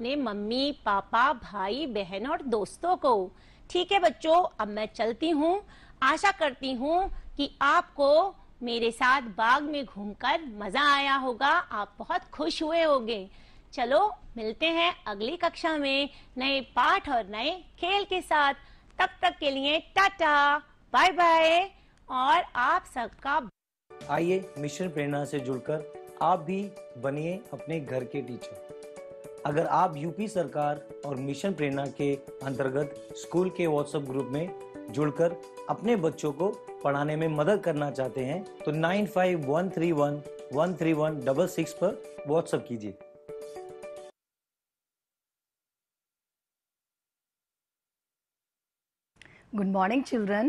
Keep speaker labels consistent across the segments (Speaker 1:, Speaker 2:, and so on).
Speaker 1: अपने mummy papa भाई बहन और दोस्तों को। ठीक है बच्चों, अब मैं चलती हूँ। आशा करती हूँ कि आपको मेरे साथ बाग में घूमकर मजा आया होगा, आप बहुत खुश हुए होंगे। चलो मिलते हैं अगली कक्षा में नए पाठ और नए खेल के साथ। तब तक के लिए टाटा बाय बाय और आप सबका।
Speaker 2: आइए मिशन प्रेरणा से जुड़कर आप भी बनिए अपने घर के टीचर। अगर आप यूपी सरकार और मिशन प्रेरणा के अंतर्गत स्कूल के व्हाट्सएप ग्रुप में जुड़कर अपने बच्चों को पढ़ाने में मदद करना चाहते हैं तो 9513113166 पर व्हाट्सएप कीजिए।
Speaker 3: Good morning, children.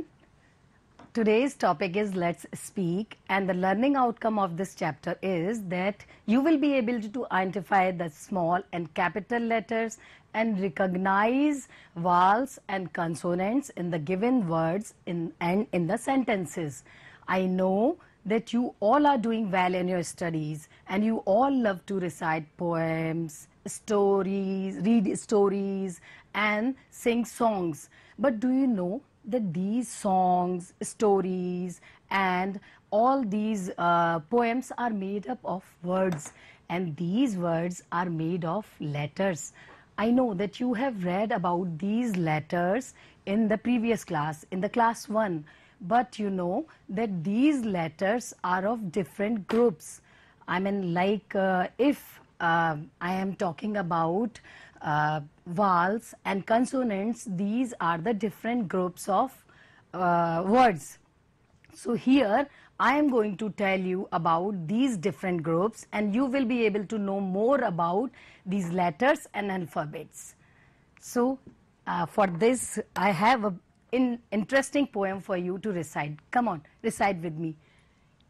Speaker 3: Today's topic is Let's Speak, and the learning outcome of this chapter is that you will be able to identify the small and capital letters and recognize vowels and consonants in the given words and in the sentences. I know that you all are doing well in your studies and you all love to recite poems, stories, read stories and sing songs. But do you know that these songs, stories and all these poems are made up of words, and these words are made of letters. I know that you have read about these letters in the previous class, in the class 1, but you know that these letters are of different groups. I mean, like if I am talking about vowels and consonants, these are the different groups of words. So here I am going to tell you about these different groups and you will be able to know more about these letters and alphabets. So for this I have an interesting poem for you to recite. Come on, recite with me.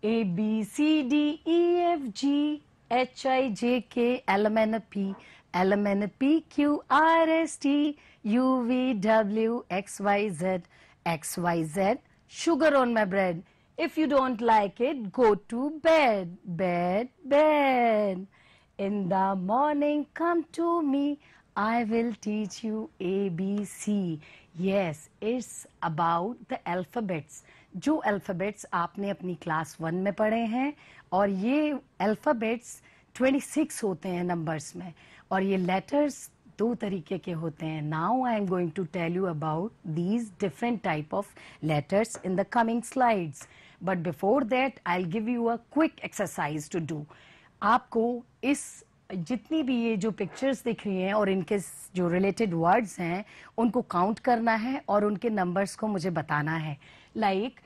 Speaker 3: A, B, C, D, E, F, G, H, I, J, K, L, M, N, P, L, M, N, P, Q, R, S, T, U, V, W, X, Y, Z, X, Y, Z, sugar on my bread. If you don't like it, go to bed, bed, bed. In the morning, come to me, I will teach you A, B, C. Yes, it's about the alphabets. जो alphabets आपने अपनी class 1 में पढ़े हैं, और ये alphabets 26 होते हैं नंबर्स में, और ये लेटर्स 2 तरीके के होते हैं. Now I am going to tell you about these different type of letters in the coming slides. But before that I will give you a quick exercise to do. आपको इस जितनी भी ये जो पिक्चर्स दिख रही हैं और इनके जो रिलेटेड वर्ड्स हैं उनको काउंट करना है और उनके नंबर्स को मुझे बताना है. Like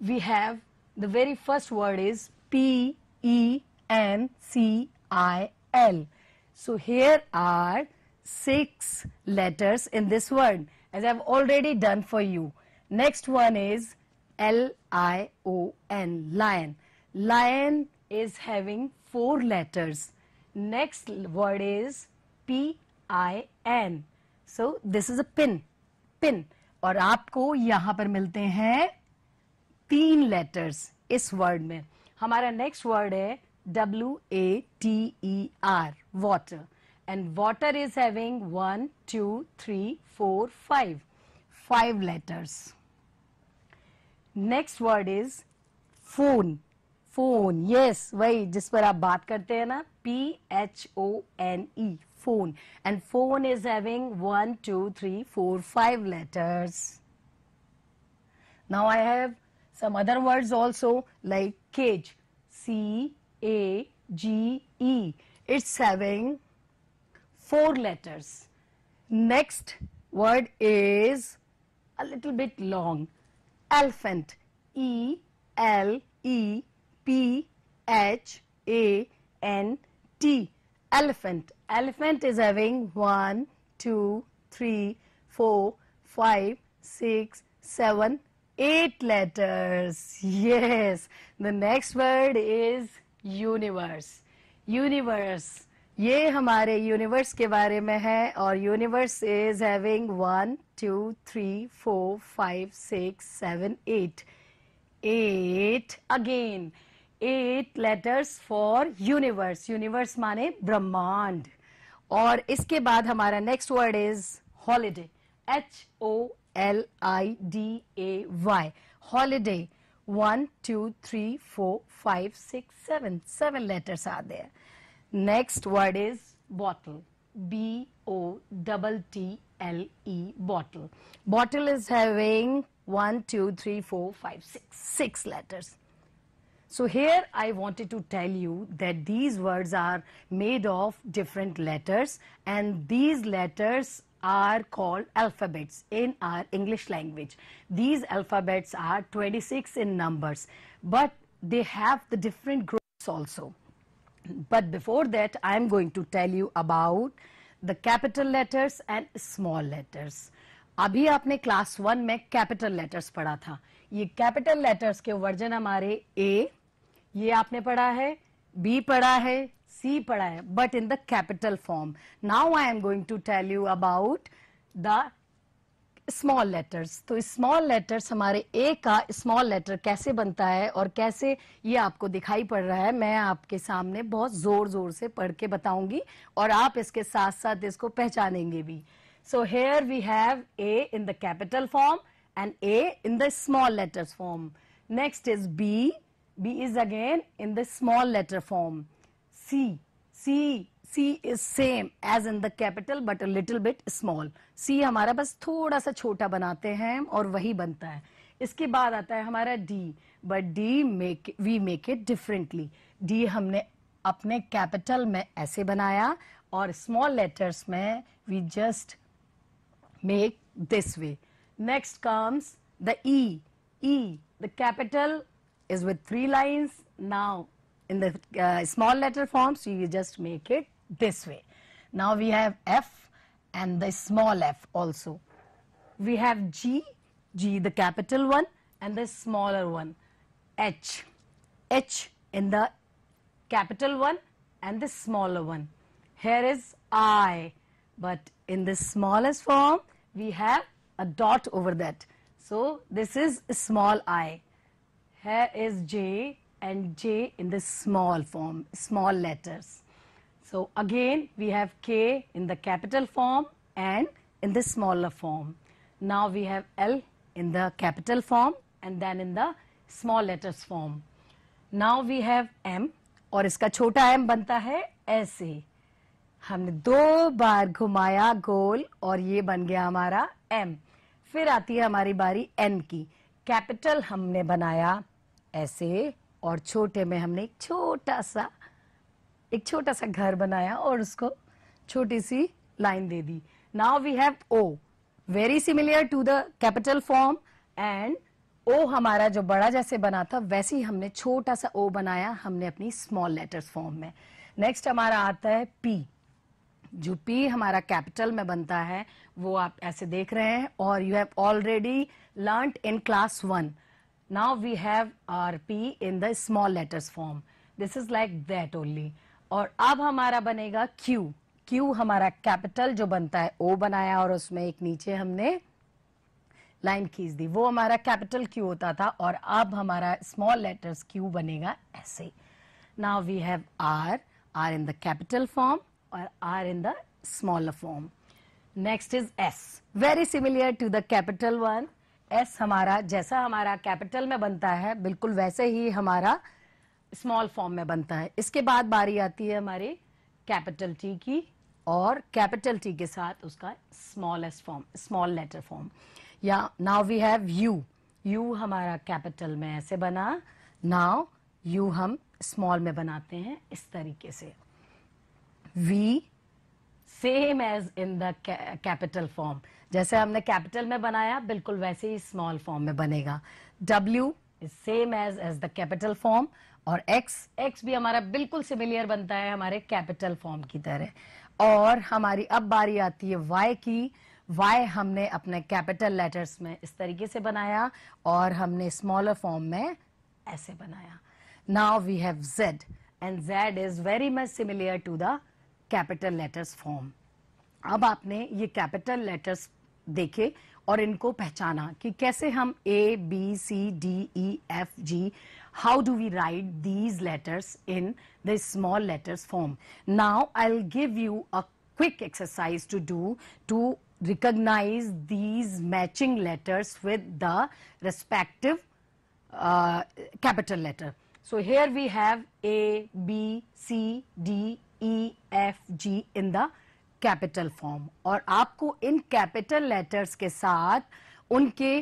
Speaker 3: we have the very first word is P-E-N-C-I-L. So here are 6 letters in this word as I've already done for you. Next one is L-I-O-N, lion. Lion is having 4 letters. Next word is P-I-N. So this is a pin, pin. और आपको यहाँ पर मिलते हैं 3 letters इस word में. हमारा next word है W-A-T-E-R, water. And water is having 1, 2, 3, 4, 5 letters. Next word is phone. Phone, yes, वही जिस पर आप बात करते हैं ना, P-H-O-N-E, phone. And phone is having 1, 2, 3, 4, 5 letters. Now I have some other words also like cage, C-A-G-E. It's having 4 letters. Next word is a little bit long, elephant, E-L-E-P-H-A-N-T, elephant. Elephant is having 1, 2, 3, 4, 5, 6, 7, 8 letters. Yes. The next word is universe. Universe. ये हमारे universe के बारे में है और universe is having 1, 2, 3, 4, 5, 6, 7, 8. 8 again. 8 letters for universe. Universe माने ब्रह्मांड. और इसके बाद हमारा next word is holiday, HOLIDAY, holiday. 1 2 3 4 5 6 7 letters are there. Next word is bottle, BOTTLE, bottle. Bottle is having 1 2 3 4 5 6 letters. So here I wanted to tell you that these words are made of different letters, and these letters are called alphabets in our English language. These alphabets are 26 in numbers, but they have the different groups also. But before that, I am going to tell you about the capital letters and small letters. अभी आपने class 1 में capital letters पढ़ा था. ये capital letters के version हमारे A, ये आपने पढ़ा है, B पढ़ा है, C पढ़ा है, but in the capital form. Now I am going to tell you about the small letters. तो स्मॉल लेटर्स, हमारे A का स्मॉल लेटर कैसे बनता है और कैसे ये आपको दिखाई पड़ रहा है, मैं आपके सामने बहुत जोर जोर से पढ़ के बताऊंगी और आप इसके साथ साथ इसको पहचानेंगे भी. So here we have A in the capital form and A in the small letters form. Next is B. B is again in the small letter form. C is same as in the capital but a little bit small. C हमारा बस थोड़ा सा छोटा बनाते हैं और वही बनता है. इसके बाद आता है हमारा D, but D we make it differently. D हमने अपने कैपिटल में ऐसे बनाया और स्मॉल लेटर्स में we just make this way. Next comes the E. The capital is with 3 lines. Now in the small letter form, so you just make it this way. Now we have F and the small f also. We have G the capital one and the smaller one. H in the capital one and the smaller one. Here is I, but in the smallest form we have a dot over that. So this is small I. Here is J and J in the small form, small letters. So again we have K in the capital form and in the smaller form. Now we have L in the capital form and then in the small letters form. Now we have M और इसका छोटा m बनता है ऐसे. हमने 2 बार घुमाया गोल और ये बन गया हमारा M. फिर आती है हमारी बारी N की. कैपिटल हमने बनाया ऐसे और छोटे में हमने एक छोटा सा घर बनाया और उसको छोटी सी लाइन दे दी. Now we have O, very similar to the capital form, and O हमारा जो बड़ा जैसे बना था वैसे ही हमने छोटा सा O बनाया हमने अपनी स्मॉल लेटर्स फॉर्म में. नेक्स्ट हमारा आता है P. जो P हमारा कैपिटल में बनता है वो आप ऐसे देख रहे हैं और you have already learned in class 1. Now we have our P in the small letters form. This is like that only. और अब हमारा बनेगा Q. Q हमारा कैपिटल जो बनता है O बनाया और उसमें एक नीचे हमने लाइन खींच दी, वो हमारा कैपिटल Q होता था और अब हमारा स्मॉल लेटर्स Q बनेगा ऐसे. Now we have R in the capital form और R in the smaller form. Next is S, very similar to the capital one. S हमारा जैसा हमारा कैपिटल में बनता है बिल्कुल वैसे ही हमारा स्मॉल फॉर्म में बनता है. इसके बाद बारी आती है हमारे कैपिटल T की और कैपिटल T के साथ उसका smallest form, small letter form. या नाउ वी हैव U हमारा कैपिटल में ऐसे बना. नाउ U हम स्मॉल में बनाते हैं इस तरीके से. V same as in the capital form, जैसे हमने कैपिटल में बनाया बिल्कुल वैसे ही स्मॉल फॉर्म में बनेगा. W is same as the capital form और X भी हमारा बिल्कुल सिमिलर बनता है हमारे कैपिटल फॉर्म की तरह. और हमारी अब बारी आती है Y की. Y हमने अपने कैपिटल लेटर्स में इस तरीके से बनाया और हमने स्मॉलर फॉर्म में ऐसे बनाया. Now we have Z and Z is very much similar to the capital letters form. अब आपने ये कैपिटल लेटर्स देखे और इनको पहचाना कि कैसे हम A, B, C, D, E, F, G, how do we write these letters in the small letters form. Now I'll give you a quick exercise to do to recognize these matching letters with the respective capital letter. So here we have A, B, C, D, E, F, G in the capital form. और आपको इन capital letters के साथ उनके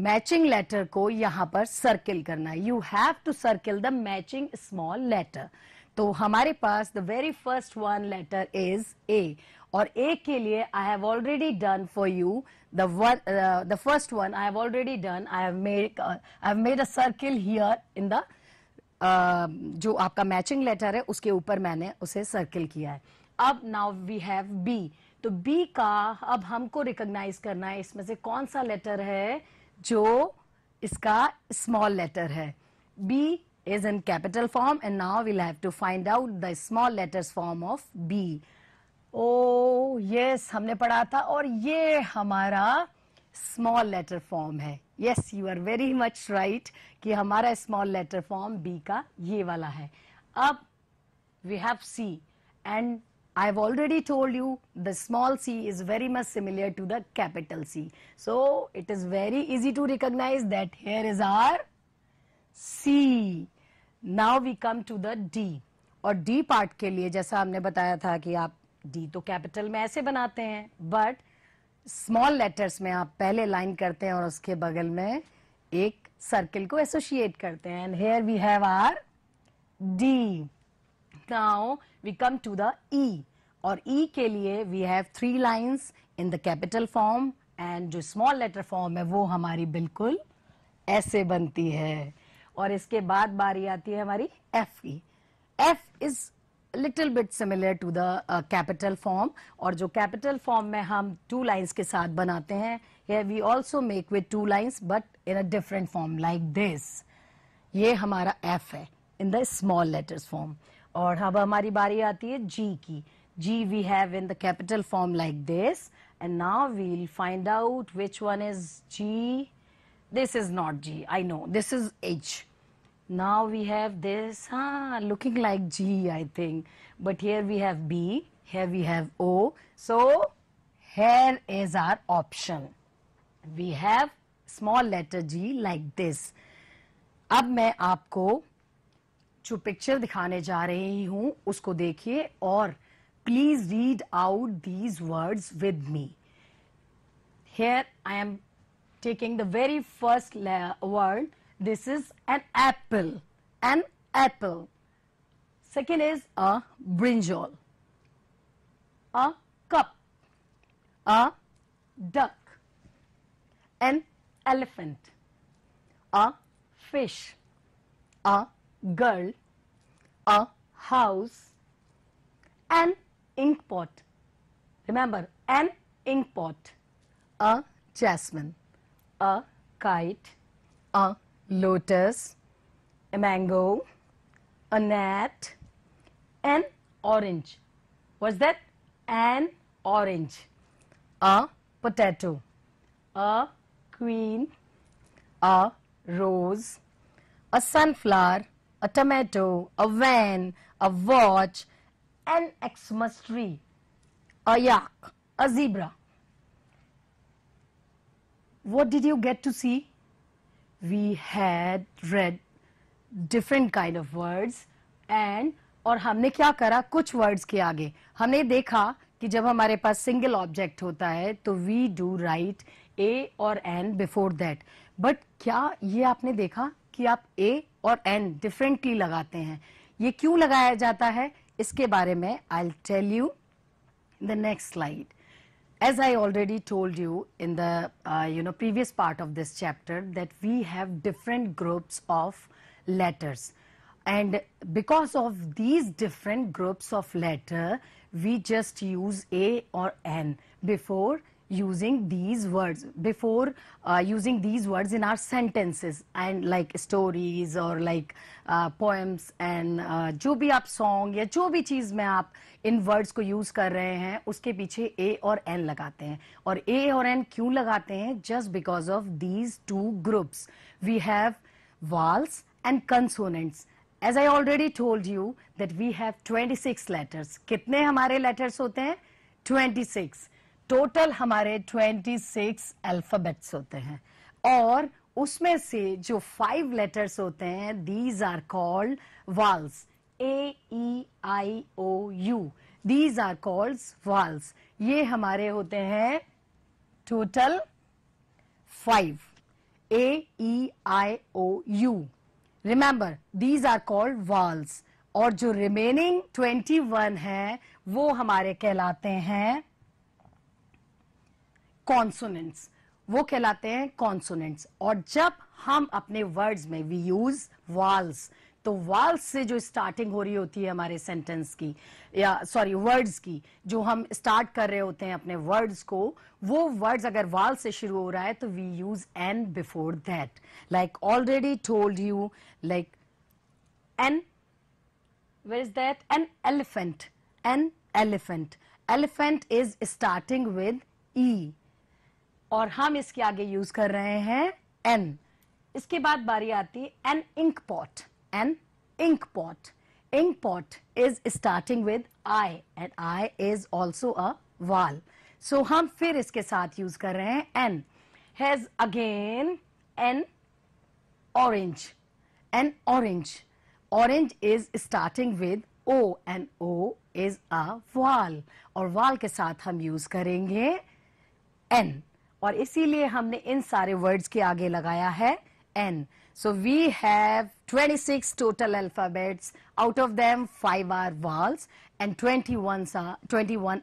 Speaker 3: matching letter को यहाँ पर circle करना है. You have to circle the matching small letter. तो हमारे पास the very first one letter is A. और A के लिए I have already done for you the first one I have already done. I have made a circle here in the जो आपका matching letter है उसके ऊपर मैंने उसे सर्किल किया है. अब नाउ वी हैव बी. तो बी का अब हमको रिकॉग्नाइज करना है इसमें से कौन सा लेटर है जो इसका स्मॉल लेटर है. B is in capital form and now we'll have to find out the small letters form of B. Oh yes, हमने पढ़ा था और ये हमारा small letter form है. Yes, you are very much right कि हमारा small letter form B का ये वाला है. अब we have C and I've already told you the small c is very much similar to the capital C. So it is very easy to recognize that here is our C. Now we come to the D. और D part के लिए जैसा हमने बताया था कि आप D तो कैपिटल में ऐसे बनाते हैं, बट स्मॉल लेटर्स में आप पहले लाइन करते हैं और उसके बगल में एक सर्किल को एसोसिएट करते हैं. And here we have our D. Now we come to the E. और E के लिए we have 3 lines in the capital form and जो small letter form है वो हमारी बिल्कुल ऐसे बनती है. और इसके बाद बारी आती है हमारी F की. F is little bit similar to the capital form और जो capital form में हम 2 lines के साथ बनाते हैं, here we also make with 2 lines but in a different form like this. ये हमारा F है in the small letters form. और अब हमारी बारी आती है G की. G we have in the capital form like this and now we'll find out which one is G. This is not G, I know, this is H. Now we have this, looking like G I think, but here we have B, here we have O. So here is our option. We have small letter G like this. अब मैं आपको जो picture दिखाने जा रही हूं उसको देखिए और please read out these words with me. Here I am taking the very first word. This is an apple. An apple. Second is a brinjal. A cup. A duck. An elephant. A fish. A girl. A house. An ink pot. Remember, an ink pot. A jasmine. A kite. A lotus. A mango. A gnat. An orange. What's that? An orange. A potato. A queen. A rose. A sunflower. A tomato. A van. A watch. An Xmas tree, a yak, a zebra. What did you get to see? We had read different kind of words and और हमने क्या करा कुछ words के आगे हमने देखा कि जब हमारे पास single object होता है तो we do write A और N before that. But क्या ये आपने देखा कि आप A और N differently लगाते हैं? ये क्यों लगाया जाता है? इसके बारे में I'll tell you in the next slide. As I already told you in the previous part of this chapter that we have different groups of letters and because of these different groups of letter we just use A or N before using these words using these words in our sentences and like stories or like poems and जो भी आप song या जो भी चीज में आप इन words को use कर रहे हैं उसके पीछे A और N लगाते हैं और A और N क्यों लगाते हैं just because of these two groups we have vowels and consonants. As I already told you that we have 26 letters. कितने हमारे letters होते हैं? 26 टोटल हमारे 26 अल्फाबेट्स होते हैं और उसमें से जो 5 लेटर्स होते हैं these are called vowels AEIOU these are called vowels ये हमारे होते हैं total 5 AEIOU remember these are called vowels और जो रिमेनिंग 21 है वो हमारे कहलाते हैं कॉन्सोनेंट्स वो कहलाते हैं कॉन्सोनेंट्स और जब हम अपने वर्ड्स में वी यूज वाल्स तो वाल्स से जो स्टार्टिंग हो रही होती है हमारे सेंटेंस की या सॉरी वर्ड्स की जो हम स्टार्ट कर रहे होते हैं अपने वर्ड्स को वो वर्ड्स अगर वाल से शुरू हो रहा है तो we use an before that like already told you like an where is that an elephant elephant is starting with e और हम इसके आगे यूज कर रहे हैं n इसके बाद बारी आती है an ink pot is starting with I and I is also a vowel so हम फिर इसके साथ यूज कर रहे हैं n has again an orange is starting with O and O is a vowel और vowel के साथ हम यूज करेंगे N और इसीलिए हमने इन सारे वर्ड्स के आगे लगाया है N. So we have 26 total alphabets. Out of them 5 are vowels and 21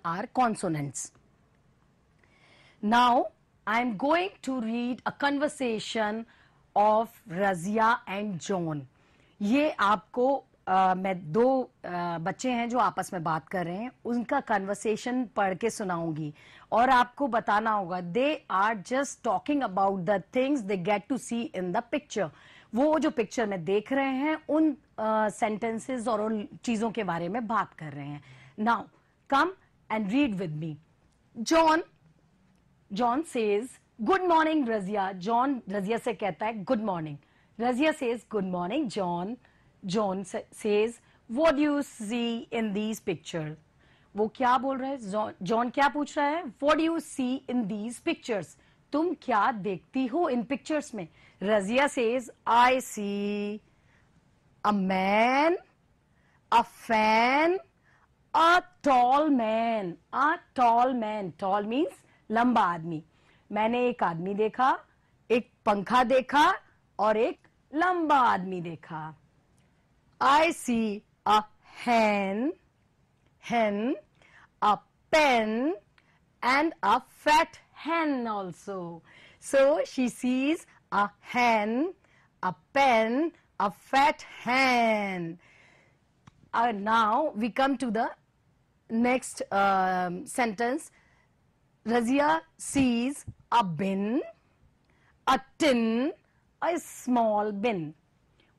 Speaker 3: are consonants. Now I am going to read a conversation of Razia and John. ये आपको मैं दो बच्चे हैं जो आपस में बात कर रहे हैं उनका कन्वर्सेशन पढ़ के सुनाऊंगी और आपको बताना होगा they are just talking about the things they get to see in the picture वो जो पिक्चर में देख रहे हैं उन सेंटेंसेस और उन चीजों के बारे में बात कर रहे हैं now come and read with me John says good morning Razia John Razia से कहता है good morning Razia says, good morning, John. John says, what do you see in these pictures? वो क्या बोल रहा है? John क्या पूछ रहा है? What do you see in these pictures? तुम क्या देखती हो इन pictures में? Razia says, I see a man, a fan, a tall man. A tall man. Tall means लंबा आदमी. मैंने एक आदमी देखा, एक पंखा देखा और एक लंबा आदमी देखा I see a hen, a pen and a fat hen also. So she sees a hen, a pen, a fat hen. Now we come to the next sentence. Razia sees a bin, a tin, a small bin.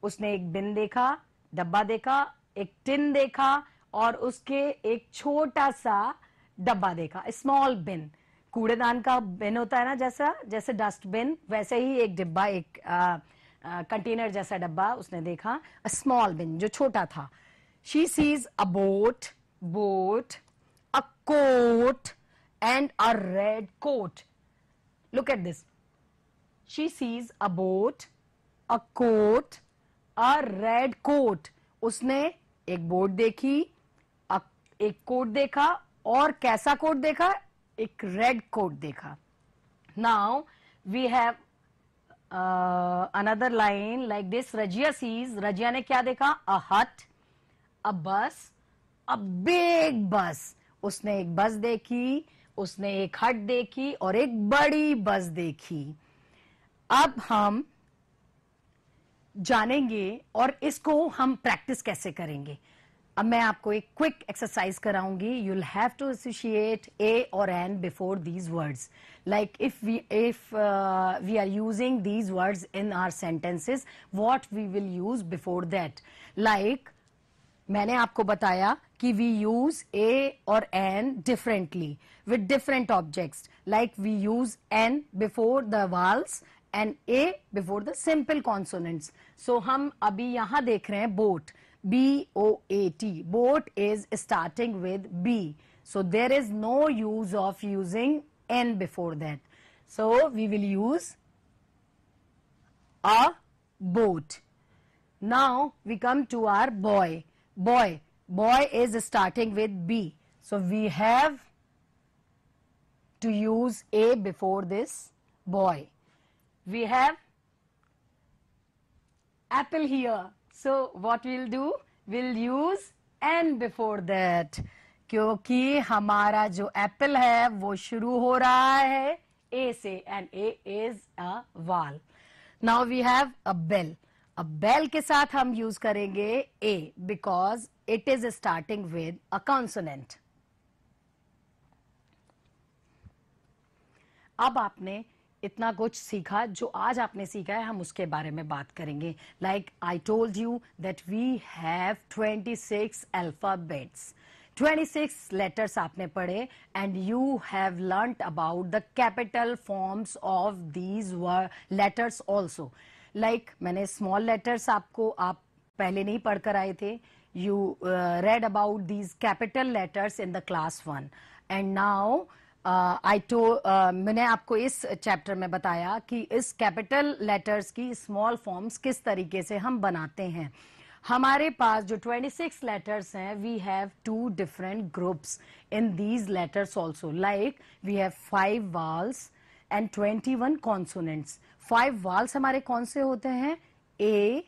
Speaker 3: उसने एक बिन देखा, डब्बा देखा, एक tin देखा और उसके एक छोटा सा डब्बा देखा, स्मॉल बिन. कूड़ेदान का बिन होता है ना जैसे डस्टबिन, वैसे ही एक डिब्बा, एक कंटेनर जैसा डब्बा उसने देखा, a small bin जो छोटा था. She sees a boat, a coat and a red coat. Look at this. She sees a boat, a coat, a red coat. उसने एक बोट देखी, एक कोट देखा और कैसा कोट देखा? एक रेड कोट देखा. Now we have another line like this. Rajia sees, Rajia ने क्या देखा? A hut, a bus, a big bus. उसने एक बस देखी, उसने एक हट देखी और एक बड़ी बस देखी. अब हम जानेंगे और इसको हम प्रैक्टिस कैसे करेंगे. अब मैं आपको एक क्विक एक्सरसाइज कराऊंगी. You will have to associate a और an before these words. Like if we are using these words in our sentences, what we will use before that. Like मैंने आपको बताया कि वी यूज ए और an differently with different objects. Like we use an before the vowels and A before the simple consonants. So हम अभी यहाँ देख रहे हैं boat, B-O-A-T. Boat is starting with B. So there is no use of using N before that. So we will use a boat. Now we come to our boy. Boy is starting with B. So we have to use A before this boy. We have apple here. So what we'll do? We'll use N before that. क्योंकि हमारा जो Apple है वो शुरू हो रहा है A से, and A is a vowel. Now we have a bell. अब बेल के साथ हम यूज करेंगे A because it is starting with a consonant. अब आपने इतना कुछ सीखा, जो आज आपने सीखा है हम उसके बारे में बात करेंगे. Like I told you that we have 26 alphabets. 26 letters आपने पढ़े and you have learnt about the capital forms of these letters also. Like मैंने small letters आपको आप पहले नहीं पढ़कर आए थे. You read about these capital letters in the class 1 and now मैंने आपको इस चैप्टर में बताया कि इस कैपिटल लेटर्स की स्मॉल फॉर्म्स किस तरीके से हम बनाते हैं. हमारे पास जो 26 लेटर्स हैं, we have 2 different groups in these letters also. Like we have 5 vowels and 21 consonants. 5 vowels हमारे कौन से होते हैं? A,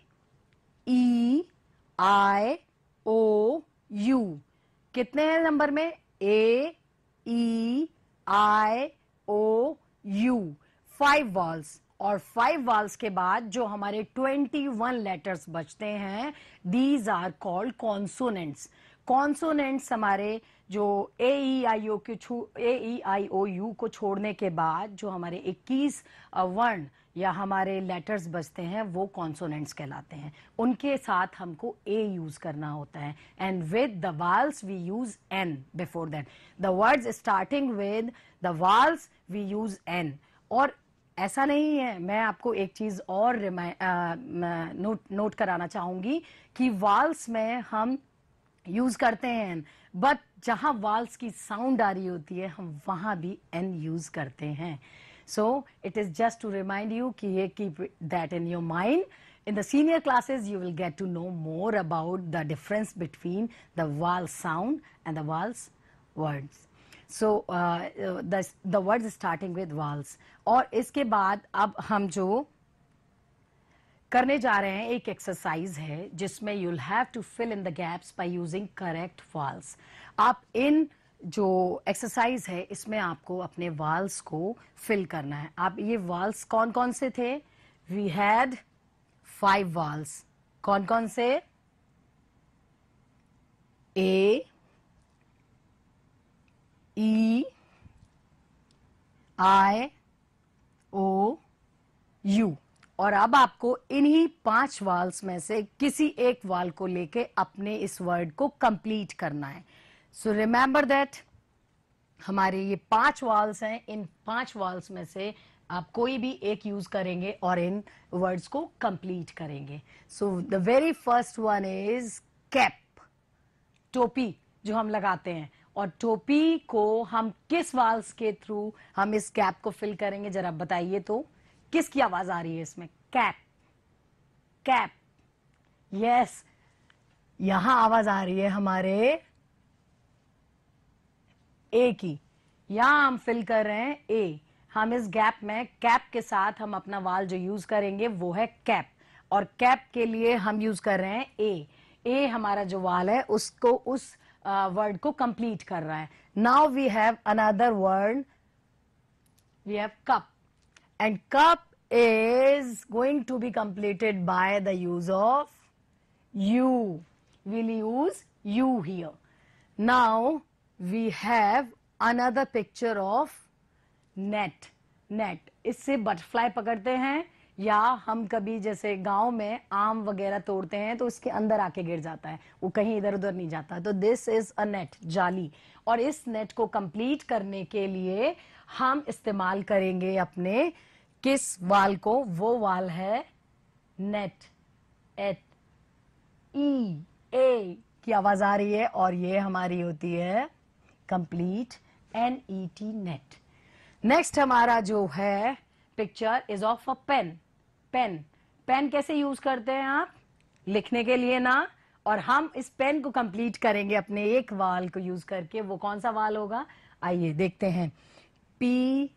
Speaker 3: E, I, O, U. कितने हैं नंबर में? A, E, I, O, U. 5 Waals. और 5 वाल्स के बाद जो हमारे 21 लेटर्स बचते हैं, these are called consonants. Consonants हमारे जो ए ई आई ओ यू को छोड़ने के बाद जो हमारे 21 वर्ण या हमारे लेटर्स बचते हैं वो कॉन्सोनेंट्स कहलाते हैं. उनके साथ हमको ए यूज करना होता है. And with the vowels we use an before that. The words starting with the vowels we use an. और ऐसा नहीं है, मैं आपको एक चीज और नोट कराना चाहूंगी कि वाल्स में हम यूज करते हैं, बट जहां वाल्स की साउंड आ रही होती है हम वहां भी एन यूज करते हैं. So it is just to remind you कि ये keep that in your mind. In the senior classes, you will get to know more about the difference between the vowel sound and the vowels words. So the words starting with vowels. और इसके बाद अब हम जो करने जा रहे हैं एक एक्सरसाइज है जिसमें you'll have to fill in the gaps by using correct vowels. आप इन जो एक्सरसाइज है इसमें आपको अपने vowels को फिल करना है. आप ये vowels कौन कौन से थे? We had 5 vowels. कौन कौन से? A, E, I, O, U. और अब आपको इन्हीं 5 वाल्स में से किसी एक वाल को लेके अपने इस वर्ड को कंप्लीट करना है. सो रिमेंबर दैट हमारे ये 5 वाल्स हैं. इन 5 वाल्स में से आप कोई भी एक यूज करेंगे और इन वर्ड्स को कंप्लीट करेंगे. So the very first one is cap. टोपी जो हम लगाते हैं, और टोपी को हम किस वाल्स के थ्रू हम इस गैप को फिल करेंगे जरा बताइए तो. किसकी आवाज आ रही है इसमें? Cap, cap. यस, यहां आवाज आ रही है हमारे ए की. यहां हम फिल कर रहे हैं ए. हम इस गैप में कैप के साथ हम अपना वाल जो यूज करेंगे वो है कैप, और कैप के लिए हम यूज कर रहे हैं ए. ए हमारा जो वाल है उसको उस वर्ड को कंप्लीट कर रहा है. Now we have another word. We have cup, and cup is going to be completed by the use of U. We'll use U here. Now we have another picture of net. Net, इससे butterfly पकड़ते हैं, या हम कभी जैसे गांव में आम वगैरह तोड़ते हैं तो इसके अंदर आके गिर जाता है, वो कहीं इधर उधर नहीं जाता. तो दिस इज अ नेट, जाली. और इस नेट को कंप्लीट करने के लिए हम इस्तेमाल करेंगे अपने किस वाल को? वो वाल है नेट. एट, ई, ए की आवाज आ रही है, और ये हमारी होती है कंप्लीट, NET नेट। नेक्स्ट हमारा जो है picture is of a pen. Pen, pen कैसे यूज करते हैं आप? लिखने के लिए ना, और हम इस पेन को कंप्लीट करेंगे अपने एक वाल को यूज करके। वो कौन सा वाल होगा? आइए देखते हैं। P,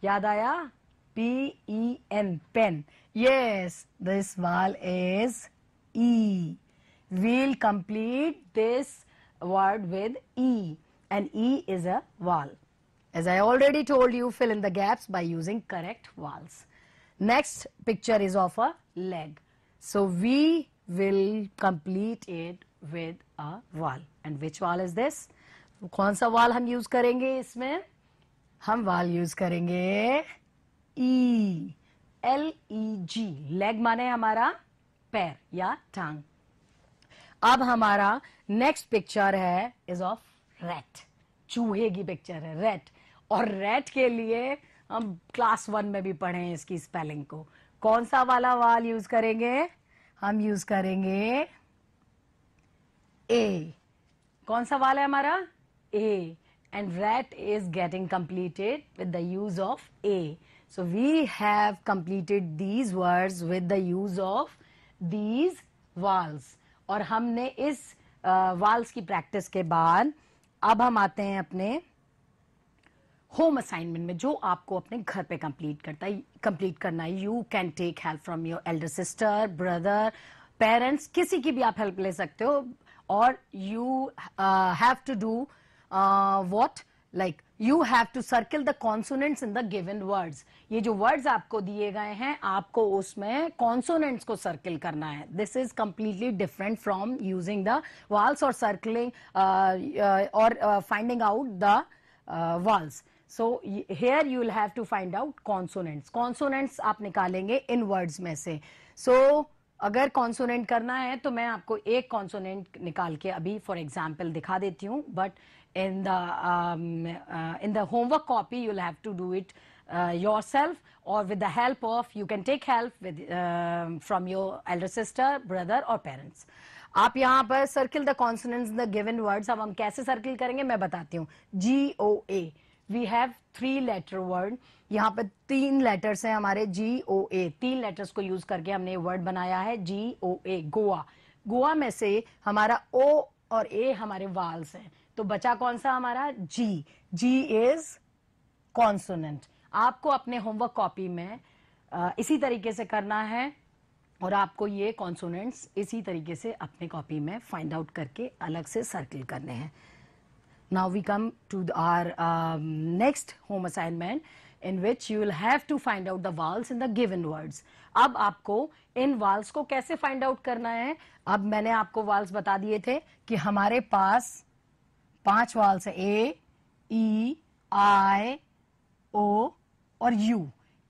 Speaker 3: याद आया? PEN, pen. Yes, this vowel is E. We'll complete this word with E, and E is a vowel. As I already told you, fill in the gaps by using correct vowels. Next picture is of a leg. So we will complete it with a vowel. And which vowel is this? कौन सा vowel हम use करेंगे इसमें? हम vowel use करेंगे E, LEG। Leg माने हमारा पैर या टांग। अब हमारा नेक्स्ट पिक्चर है इज ऑफ रैट। चूहे की पिक्चर है, रैट। और रैट के लिए हम क्लास 1 में भी पढ़े हैं इसकी स्पेलिंग को। कौन सा वाला वाल यूज करेंगे? हम यूज करेंगे ए। कौन सा वाल है हमारा? A. And rat is getting completed with the use of A. So we have completed these words with the use of these vowels. और हमने इस vowels की प्रैक्टिस के बाद अब हम आते हैं अपने होम असाइनमेंट में, जो आपको अपने घर पे कंप्लीट करना है। You can take help from your elder sister, brother, parents, किसी की भी आप हेल्प ले सकते हो। और you have to do what, like you have to circle the consonants in the given words. ये जो words आपको दिए गए हैं, आपको उसमें consonants को circle करना है। This is completely different from using the vowels or circling or finding out the vowels. So here you will have to find out consonants. Consonants आप निकालेंगे इन words में से। So अगर कॉन्सोनेंट करना है तो मैं आपको एक कॉन्सोनेंट निकाल के अभी फॉर एग्जाम्पल दिखा देती हूँ, but in the homework copy you'll have to do it yourself, or with the help of, you can take help with from your elder sister, brother or parents. आप यहाँ पर circle the consonants in the given words। अब हम कैसे circle करेंगे मैं बताती हूँ। GOA, we have 3 letter word। यहाँ पर 3 letters हैं हमारे GOA। 3 letters को use करके हमने वर्ड बनाया है GOA, गोवा। गोवा में से हमारा O और A हमारे vowels हैं, तो बचा कौन सा हमारा? G। G is consonant। आपको अपने होमवर्क कॉपी में इसी तरीके से करना है, और आपको ये कॉन्सोनेंट्स इसी तरीके से अपने कॉपी में फाइंड आउट करके अलग से सर्किल करने हैं। Now we come to our next home assignment in which you will have to find out the vowels in the given words. अब आपको इन vowels को कैसे find out करना है? अब मैंने आपको vowels बता दिए थे कि हमारे पास 5 vowels है, A, E, I, O और U।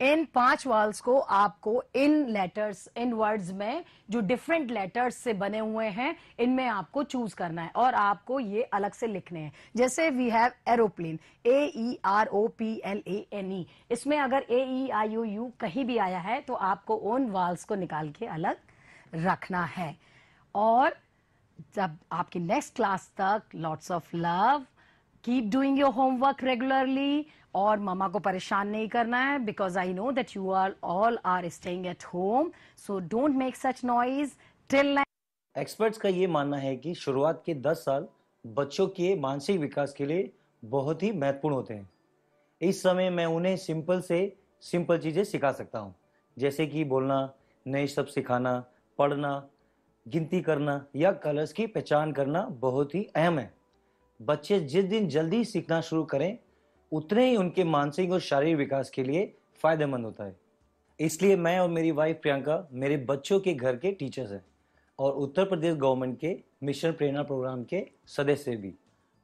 Speaker 3: इन 5 vowels को आपको इन लेटर्स, इन वर्ड्स में जो डिफरेंट लेटर्स से बने हुए हैं, इनमें आपको चूज करना है और आपको ये अलग से लिखने हैं। जैसे वी हैव एरोप्लेन, AEROPLANE। इसमें अगर AEIOU कहीं भी आया है तो आपको उन vowels को निकाल के अलग रखना है। और जब आपकी नेक्स्ट क्लास तक, lots of love, keep doing your homework regularly, और मम्मा को परेशान नहीं करना है, because I know that you are all are staying at home, so don't make such noise till.
Speaker 2: Experts का ये मानना है कि शुरुआत के 10 साल बच्चों के मानसिक विकास के लिए बहुत ही महत्वपूर्ण होते हैं। इस समय मैं उन्हें सिंपल से सिंपल चीज़ें सिखा सकता हूँ, जैसे कि बोलना, नए शब्द सिखाना, पढ़ना, गिनती करना या कलर्स की पहचान करना बहुत ही अहम है। बच्चे जिस दिन जल्दी सीखना शुरू करें, उतने ही उनके मानसिक और शारीरिक विकास के लिए फायदेमंद होता है। इसलिए मैं और मेरी वाइफ प्रियंका मेरे बच्चों के घर के टीचर्स हैं और उत्तर प्रदेश गवर्नमेंट के मिशन प्रेरणा प्रोग्राम के सदस्य भी।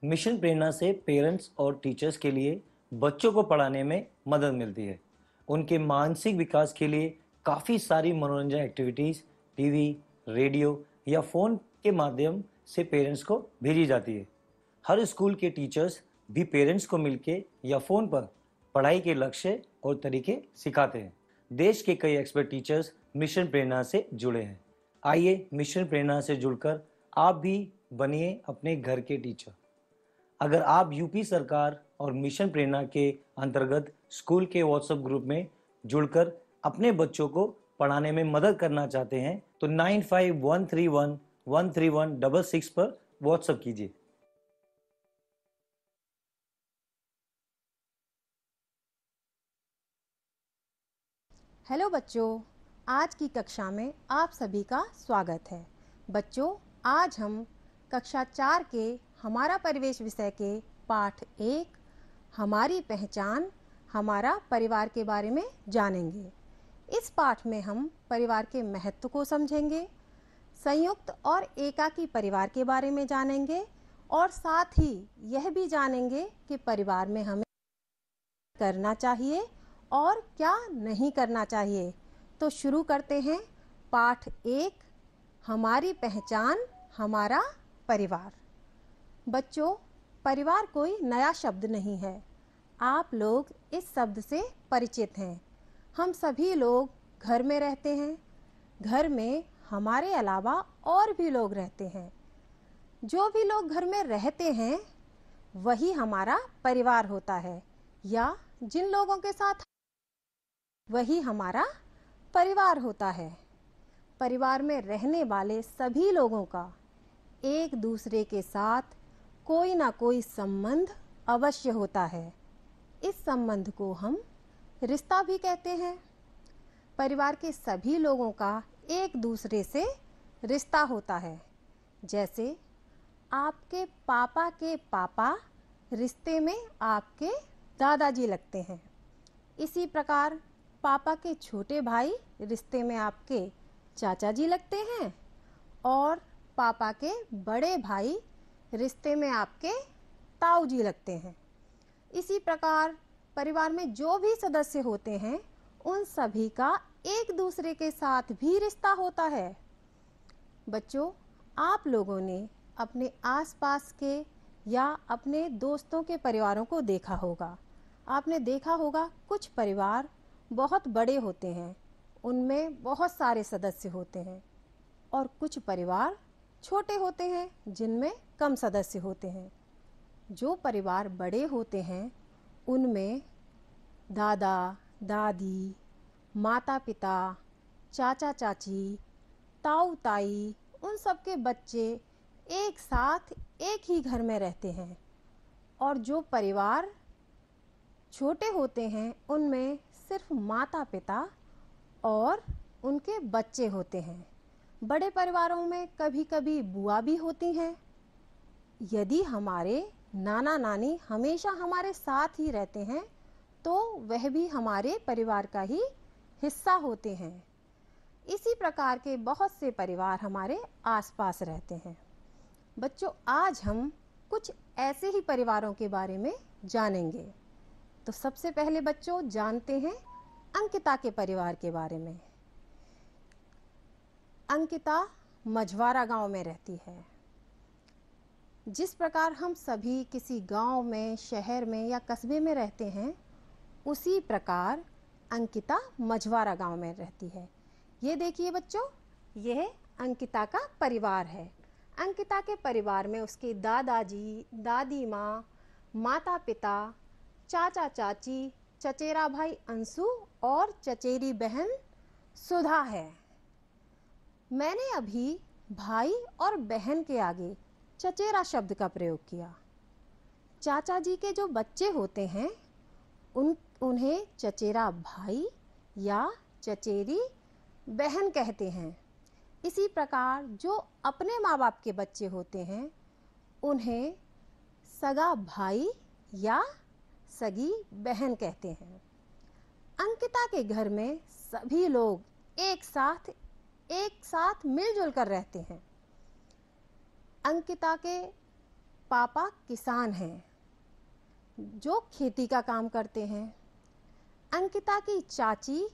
Speaker 2: मिशन प्रेरणा से पेरेंट्स और टीचर्स के लिए बच्चों को पढ़ाने में मदद मिलती है। उनके मानसिक विकास के लिए काफ़ी सारी मनोरंजन एक्टिविटीज़ टीवी, रेडियो या फ़ोन के माध्यम से पेरेंट्स को भेजी जाती है। हर स्कूल के टीचर्स भी पेरेंट्स को मिलके या फ़ोन पर पढ़ाई के लक्ष्य और तरीके सिखाते हैं। देश के कई एक्सपर्ट टीचर्स मिशन प्रेरणा से जुड़े हैं। आइए मिशन प्रेरणा से जुड़कर आप भी बनिए अपने घर के टीचर। अगर आप यूपी सरकार और मिशन प्रेरणा के अंतर्गत स्कूल के व्हाट्सएप ग्रुप में जुड़कर अपने बच्चों को पढ़ाने में मदद करना चाहते हैं तो 9513113166 पर व्हाट्सएप कीजिए।
Speaker 4: हेलो बच्चों, आज की कक्षा में आप सभी का स्वागत है। बच्चों, आज हम कक्षा 4 के हमारा परिवेश विषय के पाठ 1 हमारी पहचान हमारा परिवार के बारे में जानेंगे। इस पाठ में हम परिवार के महत्व को समझेंगे, संयुक्त और एकाकी परिवार के बारे में जानेंगे और साथ ही यह भी जानेंगे कि परिवार में हमें करना चाहिए और क्या नहीं करना चाहिए। तो शुरू करते हैं पाठ 1 हमारी पहचान हमारा परिवार। बच्चों, परिवार कोई नया शब्द नहीं है। आप लोग इस शब्द से परिचित हैं। हम सभी लोग घर में रहते हैं। घर में हमारे अलावा और भी लोग रहते हैं। जो भी लोग घर में रहते हैं वही हमारा परिवार होता है, या जिन लोगों के साथ वही हमारा परिवार होता है। परिवार में रहने वाले सभी लोगों का एक दूसरे के साथ कोई ना कोई संबंध अवश्य होता है। इस संबंध को हम रिश्ता भी कहते हैं। परिवार के सभी लोगों का एक दूसरे से रिश्ता होता है। जैसे आपके पापा के पापा रिश्ते में आपके दादाजी लगते हैं। इसी प्रकार पापा के छोटे भाई रिश्ते में आपके चाचा जी लगते हैं और पापा के बड़े भाई रिश्ते में आपके ताऊ जी लगते हैं। इसी प्रकार परिवार में जो भी सदस्य होते हैं उन सभी का एक दूसरे के साथ भी रिश्ता होता है। बच्चों, आप लोगों ने अपने आसपास के या अपने दोस्तों के परिवारों को देखा होगा। आपने देखा होगा कुछ परिवार बहुत बड़े होते हैं, उनमें बहुत सारे सदस्य होते हैं, और कुछ परिवार छोटे होते हैं जिनमें कम सदस्य होते हैं। जो परिवार बड़े होते हैं उनमें दादा दादी, माता पिता, चाचा चाची, ताऊ ताई, उन सब के बच्चे एक साथ एक ही घर में रहते हैं। और जो परिवार छोटे होते हैं उनमें सिर्फ माता पिता और उनके बच्चे होते हैं। बड़े परिवारों में कभी कभी बुआ भी होती हैं। यदि हमारे नाना नानी हमेशा हमारे साथ ही रहते हैं तो वह भी हमारे परिवार का ही हिस्सा होते हैं। इसी प्रकार के बहुत से परिवार हमारे आसपास रहते हैं। बच्चों, आज हम कुछ ऐसे ही परिवारों के बारे में जानेंगे। तो सबसे पहले बच्चों जानते हैं अंकिता के परिवार के बारे में। अंकिता मझवारा गांव में रहती है। जिस प्रकार हम सभी किसी गांव में, शहर में या कस्बे में रहते हैं, उसी प्रकार अंकिता मझवारा गांव में रहती है। ये देखिए बच्चों, यह अंकिता का परिवार है। अंकिता के परिवार में उसके दादाजी, दादी माँ, माता पिता, चाचा चाची, चचेरा भाई अंशु और चचेरी बहन सुधा है। मैंने अभी भाई और बहन के आगे चचेरा शब्द का प्रयोग किया। चाचा जी के जो बच्चे होते हैं उन्हें चचेरा भाई या चचेरी बहन कहते हैं। इसी प्रकार जो अपने माँ बाप के बच्चे होते हैं उन्हें सगा भाई या सगी बहन कहते हैं। अंकिता के घर में सभी लोग एक साथ मिलजुल कर रहते हैं। अंकिता के पापा किसान हैं जो खेती का काम करते हैं। अंकिता की चाची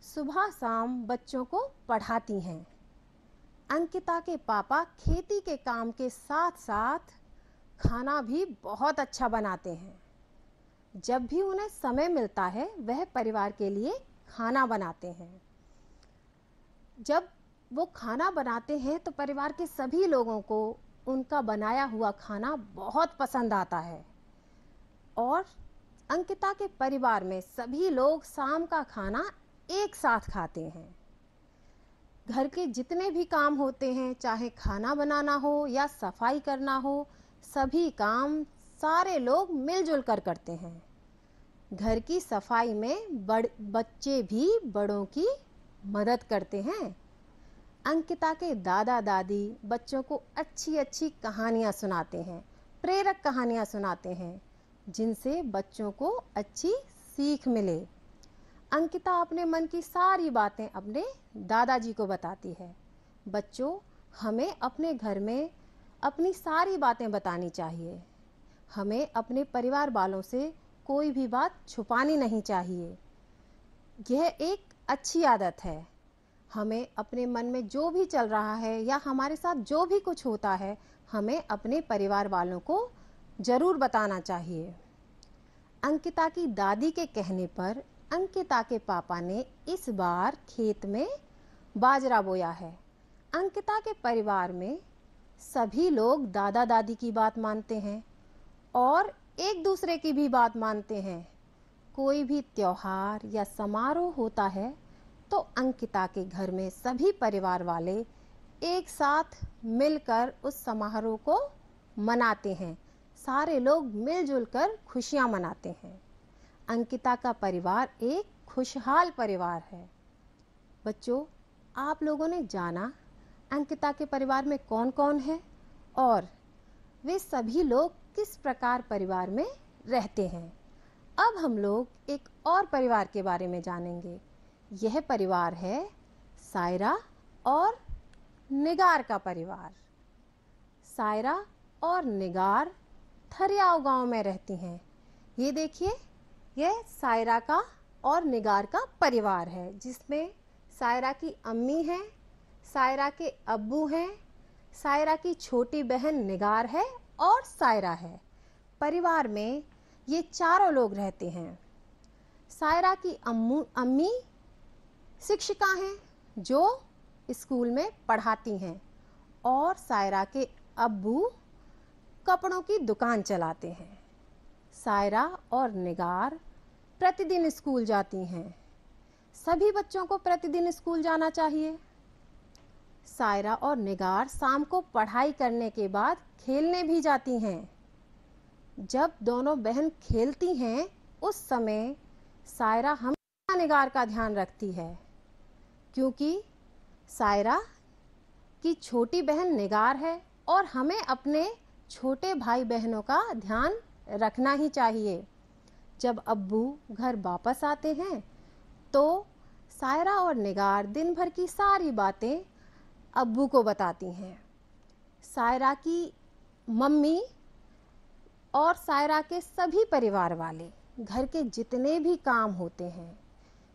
Speaker 4: सुबह शाम बच्चों को पढ़ाती हैं। अंकिता के पापा खेती के काम के साथ साथ खाना भी बहुत अच्छा बनाते हैं। जब भी उन्हें समय मिलता है वह परिवार के लिए खाना बनाते हैं। जब वो खाना बनाते हैं तो परिवार के सभी लोगों को उनका बनाया हुआ खाना बहुत पसंद आता है। और अंकिता के परिवार में सभी लोग शाम का खाना एक साथ खाते हैं। घर के जितने भी काम होते हैं, चाहे खाना बनाना हो या सफाई करना हो, सभी काम सारे लोग मिलजुल कर करते हैं। घर की सफाई में बच्चे भी बड़ों की मदद करते हैं। अंकिता के दादा दादी बच्चों को अच्छी अच्छी कहानियाँ सुनाते हैं, प्रेरक कहानियाँ सुनाते हैं, जिनसे बच्चों को अच्छी सीख मिले। अंकिता अपने मन की सारी बातें अपने दादाजी को बताती है। बच्चों, हमें अपने घर में अपनी सारी बातें बतानी चाहिए। हमें अपने परिवार वालों से कोई भी बात छुपानी नहीं चाहिए। यह एक अच्छी आदत है। हमें अपने मन में जो भी चल रहा है या हमारे साथ जो भी कुछ होता है, हमें अपने परिवार वालों को जरूर बताना चाहिए। अंकिता की दादी के कहने पर अंकिता के पापा ने इस बार खेत में बाजरा बोया है। अंकिता के परिवार में सभी लोग दादा दादी की बात मानते हैं और एक दूसरे की भी बात मानते हैं। कोई भी त्योहार या समारोह होता है तो अंकिता के घर में सभी परिवार वाले एक साथ मिलकर उस समारोह को मनाते हैं। सारे लोग मिलजुल कर खुशियां मनाते हैं। अंकिता का परिवार एक खुशहाल परिवार है। बच्चों, आप लोगों ने जाना अंकिता के परिवार में कौन कौन है और वे सभी लोग किस प्रकार परिवार में रहते हैं। अब हम लोग एक और परिवार के बारे में जानेंगे। यह परिवार है सायरा और निगार का परिवार। सायरा और निगार थरियाव गांव में रहती हैं। ये देखिए, यह सायरा का और निगार का परिवार है, जिसमें सायरा की अम्मी है, सायरा के अब्बू हैं, सायरा की छोटी बहन निगार है और सायरा है। परिवार में ये चारों लोग रहते हैं। सायरा की अम्मी शिक्षिका हैं जो स्कूल में पढ़ाती हैं और सायरा के अब्बू कपड़ों की दुकान चलाते हैं। सायरा और निगार प्रतिदिन स्कूल जाती हैं। सभी बच्चों को प्रतिदिन स्कूल जाना चाहिए। सायरा और निगार शाम को पढ़ाई करने के बाद खेलने भी जाती हैं। जब दोनों बहन खेलती हैं, उस समय सायरा हमेशा निगार का ध्यान रखती है, क्योंकि सायरा की छोटी बहन निगार है और हमें अपने छोटे भाई बहनों का ध्यान रखना ही चाहिए। जब अब्बू घर वापस आते हैं तो सायरा और निगार दिन भर की सारी बातें अब्बू को बताती हैं। सायरा की मम्मी और सायरा के सभी परिवार वाले घर के जितने भी काम होते हैं,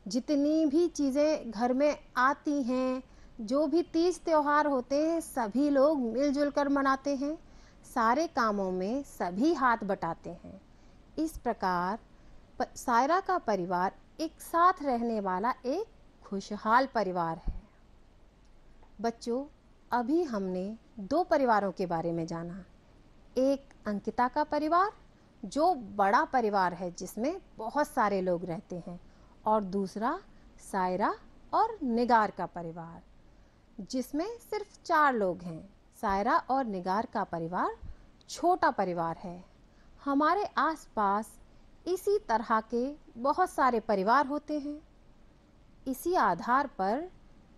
Speaker 4: जितनी भी चीज़ें घर में आती हैं, जो भी तीज त्योहार होते हैं, सभी लोग मिलजुल कर मनाते हैं। सारे कामों में सभी हाथ बटाते हैं। इस प्रकार सायरा का परिवार एक साथ रहने वाला एक खुशहाल परिवार है। बच्चों, अभी हमने दो परिवारों के बारे में जाना। एक अंकिता का परिवार, जो बड़ा परिवार है जिसमें बहुत सारे लोग रहते हैं, और दूसरा सायरा और निगार का परिवार, जिसमें सिर्फ 4 लोग हैं। सायरा और निगार का परिवार छोटा परिवार है। हमारे आसपास इसी तरह के बहुत सारे परिवार होते हैं। इसी आधार पर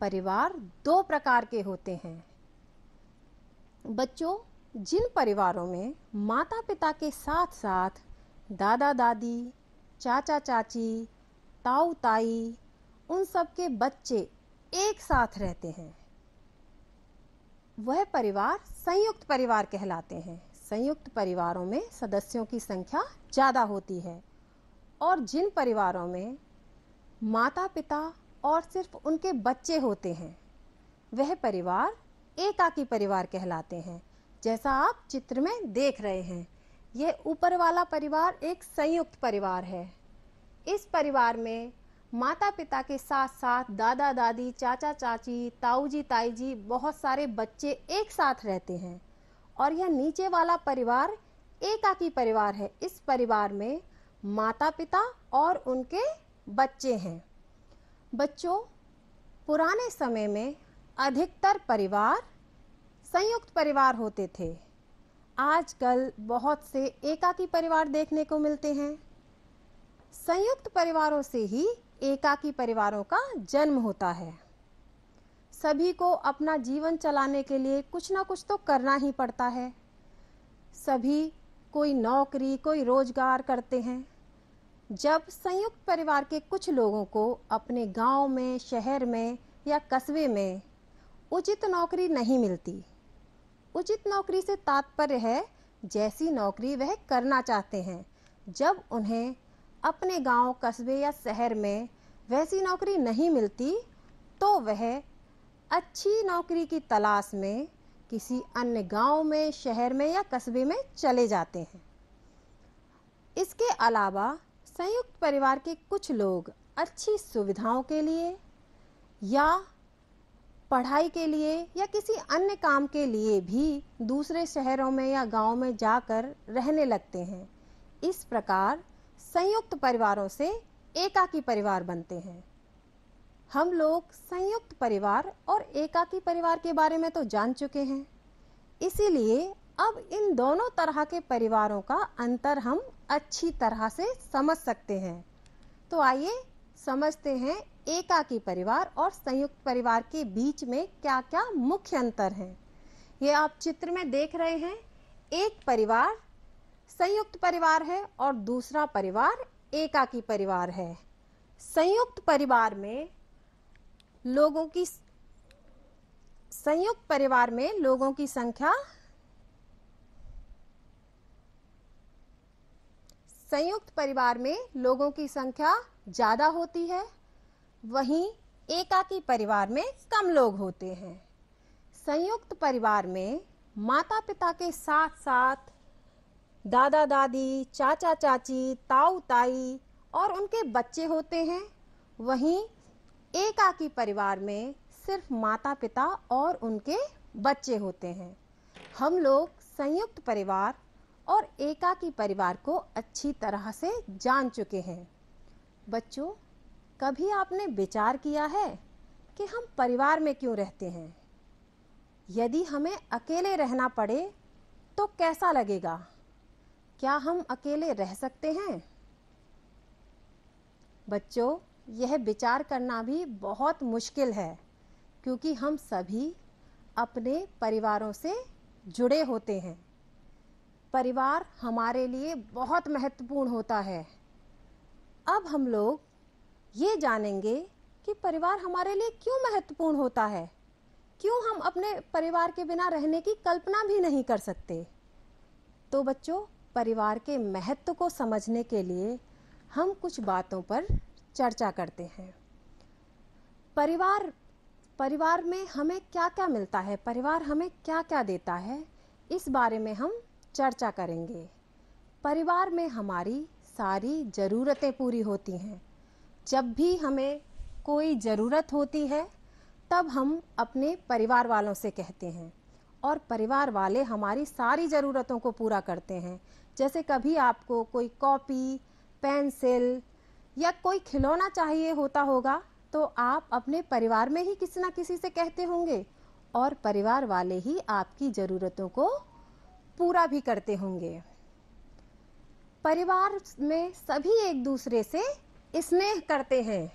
Speaker 4: परिवार 2 प्रकार के होते हैं। बच्चों, जिन परिवारों में माता पिता के साथ साथ दादा दादी, चाचा चाची, ताऊ ताई, उन सब के बच्चे एक साथ रहते हैं, वह परिवार संयुक्त परिवार कहलाते हैं। संयुक्त परिवारों में सदस्यों की संख्या ज़्यादा होती है। और जिन परिवारों में माता पिता और सिर्फ उनके बच्चे होते हैं, वह परिवार एकाकी परिवार कहलाते हैं। जैसा आप चित्र में देख रहे हैं, यह ऊपर वाला परिवार एक संयुक्त परिवार है। इस परिवार में माता पिता के साथ साथ दादा दादी, चाचा चाची, ताऊ जी, ताई जी, बहुत सारे बच्चे एक साथ रहते हैं। और यह नीचे वाला परिवार एकाकी परिवार है। इस परिवार में माता पिता और उनके बच्चे हैं। बच्चों, पुराने समय में अधिकतर परिवार संयुक्त परिवार होते थे। आजकल बहुत से एकाकी परिवार देखने को मिलते हैं। संयुक्त परिवारों से ही एकाकी परिवारों का जन्म होता है। सभी को अपना जीवन चलाने के लिए कुछ ना कुछ तो करना ही पड़ता है। सभी कोई नौकरी, कोई रोजगार करते हैं। जब संयुक्त परिवार के कुछ लोगों को अपने गांव में, शहर में या कस्बे में उचित नौकरी नहीं मिलती। उचित नौकरी से तात्पर्य है जैसी नौकरी वह करना चाहते हैं। जब उन्हें अपने गांव, कस्बे या शहर में वैसी नौकरी नहीं मिलती तो वह अच्छी नौकरी की तलाश में किसी अन्य गांव में, शहर में या कस्बे में चले जाते हैं। इसके अलावा संयुक्त परिवार के कुछ लोग अच्छी सुविधाओं के लिए या पढ़ाई के लिए या किसी अन्य काम के लिए भी दूसरे शहरों में या गांव में जाकर रहने लगते हैं। इस प्रकार संयुक्त परिवारों से एकाकी परिवार बनते हैं। हम लोग संयुक्त परिवार और एकाकी परिवार के बारे में तो जान चुके हैं, इसीलिए अब इन दोनों तरह के परिवारों का अंतर हम अच्छी तरह से समझ सकते हैं। तो आइए समझते हैं एकाकी परिवार और संयुक्त परिवार के बीच में क्या क्या मुख्य अंतर हैं। ये आप चित्र में देख रहे हैं, एक परिवार संयुक्त परिवार है और दूसरा परिवार एकाकी परिवार है। संयुक्त परिवार में लोगों की संख्या ज्यादा होती है, वहीं एकाकी परिवार में कम लोग होते हैं। संयुक्त परिवार में माता पिता के साथ साथ दादा दादी, चाचा चाची, ताऊ ताई और उनके बच्चे होते हैं। वहीं एकाकी परिवार में सिर्फ माता पिता और उनके बच्चे होते हैं। हम लोग संयुक्त परिवार और एकाकी परिवार को अच्छी तरह से जान चुके हैं। बच्चों, कभी आपने विचार किया है कि हम परिवार में क्यों रहते हैं? यदि हमें अकेले रहना पड़े तो कैसा लगेगा? क्या हम अकेले रह सकते हैं? बच्चों, यह विचार करना भी बहुत मुश्किल है, क्योंकि हम सभी अपने परिवारों से जुड़े होते हैं। परिवार हमारे लिए बहुत महत्वपूर्ण होता है। अब हम लोग ये जानेंगे कि परिवार हमारे लिए क्यों महत्वपूर्ण होता है, क्यों हम अपने परिवार के बिना रहने की कल्पना भी नहीं कर सकते। तो बच्चों, परिवार के महत्व को समझने के लिए हम कुछ बातों पर चर्चा करते हैं। परिवार में हमें क्या क्या मिलता है, परिवार हमें क्या क्या देता है, इस बारे में हम चर्चा करेंगे। परिवार में हमारी सारी ज़रूरतें पूरी होती हैं। जब भी हमें कोई ज़रूरत होती है तब हम अपने परिवार वालों से कहते हैं और परिवार वाले हमारी सारी ज़रूरतों को पूरा करते हैं। जैसे कभी आपको कोई कॉपी, पेंसिल या कोई खिलौना चाहिए होता होगा तो आप अपने परिवार में ही किसी ना किसी से कहते होंगे और परिवार वाले ही आपकी ज़रूरतों को पूरा भी करते होंगे। परिवार में सभी एक दूसरे से स्नेह करते हैं।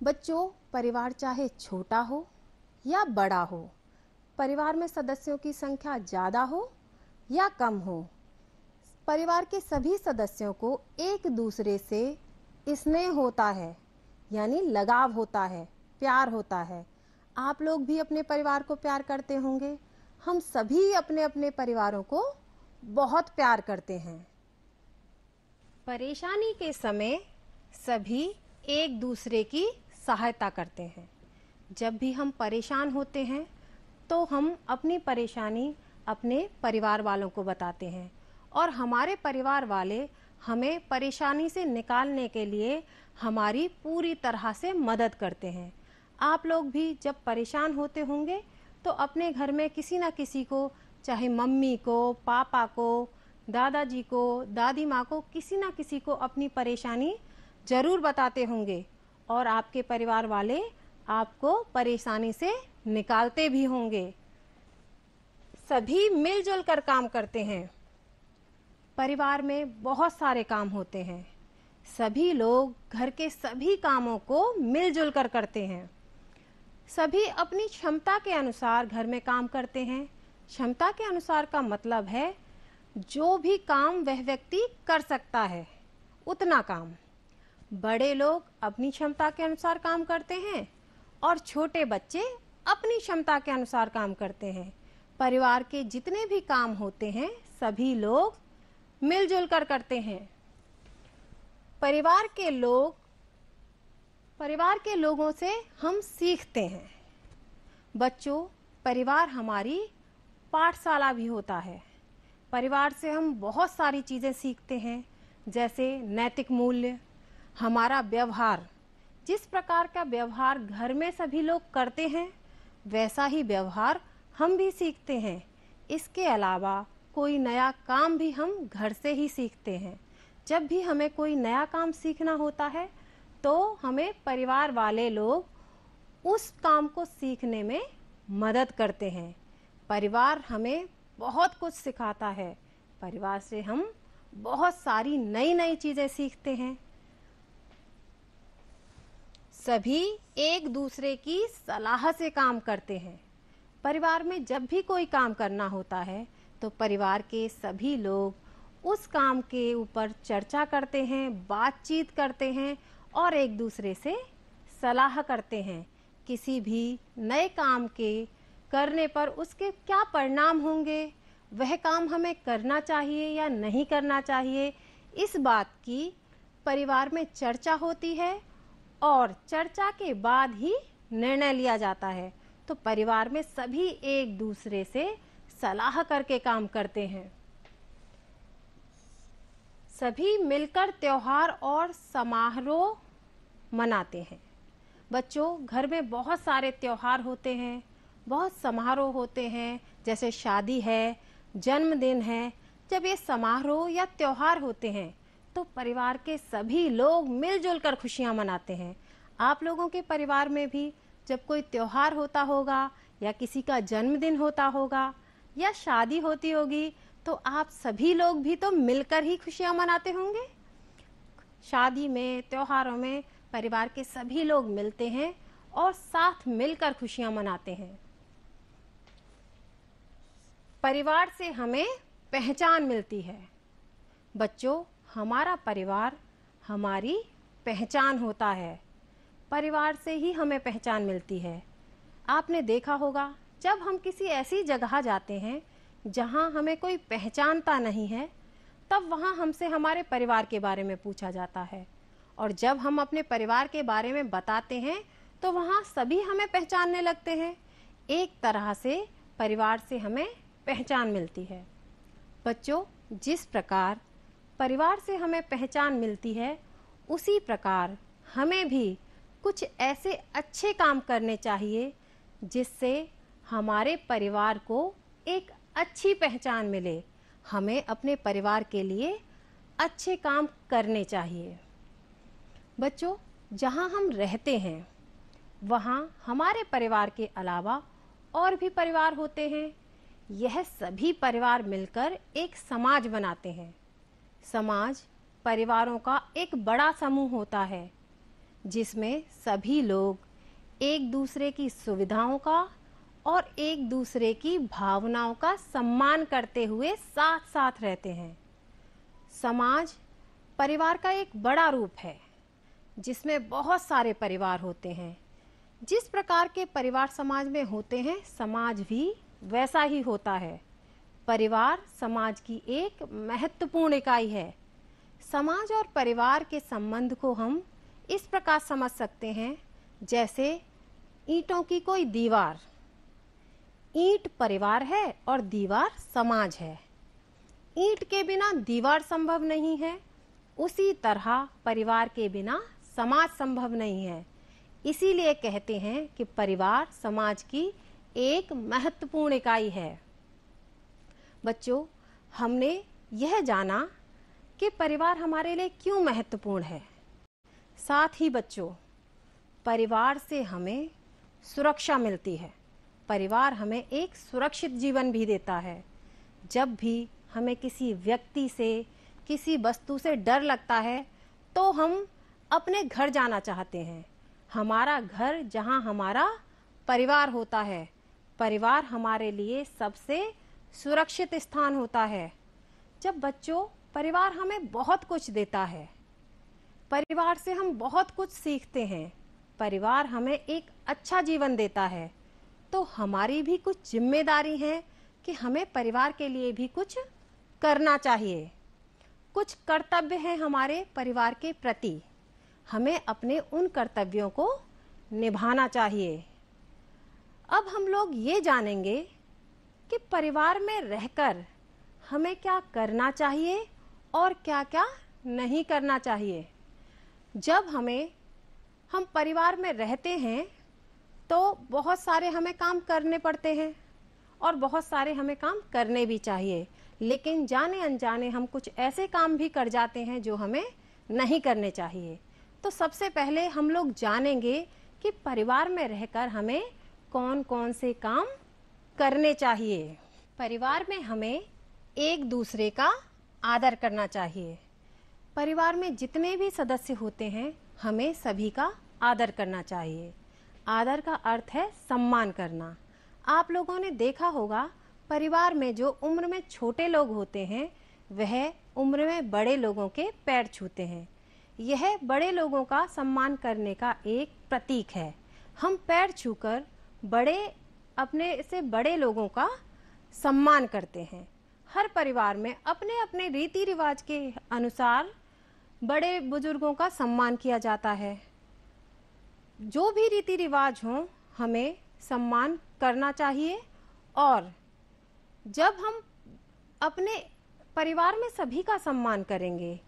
Speaker 4: बच्चों, परिवार चाहे छोटा हो या बड़ा हो, परिवार में सदस्यों की संख्या ज़्यादा हो या कम हो, परिवार के सभी सदस्यों को एक दूसरे से स्नेह होता है, यानी लगाव होता है, प्यार होता है। आप लोग भी अपने परिवार को प्यार करते होंगे। हम सभी अपने अपने परिवारों को बहुत प्यार करते हैं। परेशानी के समय सभी एक दूसरे की सहायता करते हैं। जब भी हम परेशान होते हैं तो हम अपनी परेशानी अपने परिवार वालों को बताते हैं और हमारे परिवार वाले हमें परेशानी से निकालने के लिए हमारी पूरी तरह से मदद करते हैं। आप लोग भी जब परेशान होते होंगे तो अपने घर में किसी ना किसी को, चाहे मम्मी को, पापा को, दादाजी को, दादी माँ को, किसी ना किसी को अपनी परेशानी ज़रूर बताते होंगे और आपके परिवार वाले आपको परेशानी से निकालते भी होंगे। सभी मिलजुल कर काम करते हैं। परिवार में बहुत सारे काम होते हैं। सभी लोग घर के सभी कामों को मिलजुल कर करते हैं। सभी अपनी क्षमता के अनुसार घर में काम करते हैं। क्षमता के अनुसार का मतलब है जो भी काम वह व्यक्ति कर सकता है उतना काम। बड़े लोग अपनी क्षमता के अनुसार काम करते हैं और छोटे बच्चे अपनी क्षमता के अनुसार काम करते हैं। परिवार के जितने भी काम होते हैं सभी लोग मिलजुल कर करते हैं। परिवार के लोगों से हम सीखते हैं। बच्चों, परिवार हमारी पाठशाला भी होता है। परिवार से हम बहुत सारी चीज़ें सीखते हैं, जैसे नैतिक मूल्य, हमारा व्यवहार। जिस प्रकार का व्यवहार घर में सभी लोग करते हैं वैसा ही व्यवहार हम भी सीखते हैं। इसके अलावा कोई नया काम भी हम घर से ही सीखते हैं। जब भी हमें कोई नया काम सीखना होता है तो हमें परिवार वाले लोग उस काम को सीखने में मदद करते हैं। परिवार हमें बहुत कुछ सिखाता है। परिवार से हम बहुत सारी नई नई चीज़ें सीखते हैं। सभी एक दूसरे की सलाह से काम करते हैं। परिवार में जब भी कोई काम करना होता है तो परिवार के सभी लोग उस काम के ऊपर चर्चा करते हैं, बातचीत करते हैं और एक दूसरे से सलाह करते हैं। किसी भी नए काम के करने पर उसके क्या परिणाम होंगे, वह काम हमें करना चाहिए या नहीं करना चाहिए, इस बात की परिवार में चर्चा होती है और चर्चा के बाद ही निर्णय लिया जाता है। तो परिवार में सभी एक दूसरे से सलाह करके काम करते हैं। सभी मिलकर त्योहार और समारोह मनाते हैं। बच्चों, घर में बहुत सारे त्योहार होते हैं, बहुत समारोह होते हैं, जैसे शादी है, जन्मदिन है। जब ये समारोह या त्योहार होते हैं तो परिवार के सभी लोग मिलजुल कर खुशियाँ मनाते हैं। आप लोगों के परिवार में भी जब कोई त्योहार होता होगा या किसी का जन्मदिन होता होगा या शादी होती होगी तो आप सभी लोग भी तो मिलकर ही खुशियाँ मनाते होंगे। शादी में, त्योहारों में परिवार के सभी लोग मिलते हैं और साथ मिलकर खुशियाँ मनाते हैं। परिवार से हमें पहचान मिलती है। बच्चों, हमारा परिवार हमारी पहचान होता है। परिवार से ही हमें पहचान मिलती है। आपने देखा होगा जब हम किसी ऐसी जगह जाते हैं जहां हमें कोई पहचानता नहीं है, तब वहां हमसे हमारे परिवार के बारे में पूछा जाता है और जब हम अपने परिवार के बारे में बताते हैं तो वहां सभी हमें पहचानने लगते हैं। एक तरह से परिवार से हमें पहचान मिलती है। बच्चों, जिस प्रकार परिवार से हमें पहचान मिलती है उसी प्रकार हमें भी कुछ ऐसे अच्छे काम करने चाहिए जिससे हमारे परिवार को एक अच्छी पहचान मिले। हमें अपने परिवार के लिए अच्छे काम करने चाहिए। बच्चों, जहाँ हम रहते हैं वहाँ हमारे परिवार के अलावा और भी परिवार होते हैं। यह सभी परिवार मिलकर एक समाज बनाते हैं। समाज परिवारों का एक बड़ा समूह होता है जिसमें सभी लोग एक दूसरे की सुविधाओं का और एक दूसरे की भावनाओं का सम्मान करते हुए साथ साथ रहते हैं। समाज परिवार का एक बड़ा रूप है जिसमें बहुत सारे परिवार होते हैं। जिस प्रकार के परिवार समाज में होते हैं, समाज भी वैसा ही होता है। परिवार समाज की एक महत्वपूर्ण इकाई है। समाज और परिवार के संबंध को हम इस प्रकार समझ सकते हैं जैसे ईंटों की कोई दीवार। ईंट परिवार है और दीवार समाज है। ईंट के बिना दीवार संभव नहीं है, उसी तरह परिवार के बिना समाज संभव नहीं है। इसीलिए कहते हैं कि परिवार समाज की एक महत्वपूर्ण इकाई है। बच्चों, हमने यह जाना कि परिवार हमारे लिए क्यों महत्वपूर्ण है। साथ ही बच्चों, परिवार से हमें सुरक्षा मिलती है। परिवार हमें एक सुरक्षित जीवन भी देता है। जब भी हमें किसी व्यक्ति से, किसी वस्तु से डर लगता है तो हम अपने घर जाना चाहते हैं। हमारा घर जहाँ हमारा परिवार होता है, परिवार हमारे लिए सबसे सुरक्षित स्थान होता है। जब बच्चों, परिवार हमें बहुत कुछ देता है, परिवार से हम बहुत कुछ सीखते हैं, परिवार हमें एक अच्छा जीवन देता है, तो हमारी भी कुछ जिम्मेदारी है कि हमें परिवार के लिए भी कुछ करना चाहिए। कुछ कर्तव्य हैं हमारे परिवार के प्रति, हमें अपने उन कर्तव्यों को निभाना चाहिए। अब हम लोग ये जानेंगे कि परिवार में रहकर हमें क्या करना चाहिए और क्या क्या नहीं करना चाहिए। जब हम परिवार में रहते हैं तो बहुत सारे हमें काम करने पड़ते हैं और बहुत सारे हमें काम करने भी चाहिए, लेकिन जाने अनजाने हम कुछ ऐसे काम भी कर जाते हैं जो हमें नहीं करने चाहिए। तो सबसे पहले हम लोग जानेंगे कि परिवार में रहकर हमें कौन कौन से काम करने चाहिए। परिवार में हमें एक दूसरे का आदर करना चाहिए। परिवार में जितने भी सदस्य होते हैं, हमें सभी का आदर करना चाहिए। आदर का अर्थ है सम्मान करना। आप लोगों ने देखा होगा, परिवार में जो उम्र में छोटे लोग होते हैं वह उम्र में बड़े लोगों के पैर छूते हैं। यह बड़े लोगों का सम्मान करने का एक प्रतीक है। हम पैर छूकर अपने से बड़े लोगों का सम्मान करते हैं। हर परिवार में अपने अपने रीति रिवाज के अनुसार बड़े बुजुर्गों का सम्मान किया जाता है। जो भी रीति रिवाज हो, हमें सम्मान करना चाहिए। और जब हम अपने परिवार में सभी का सम्मान करेंगे,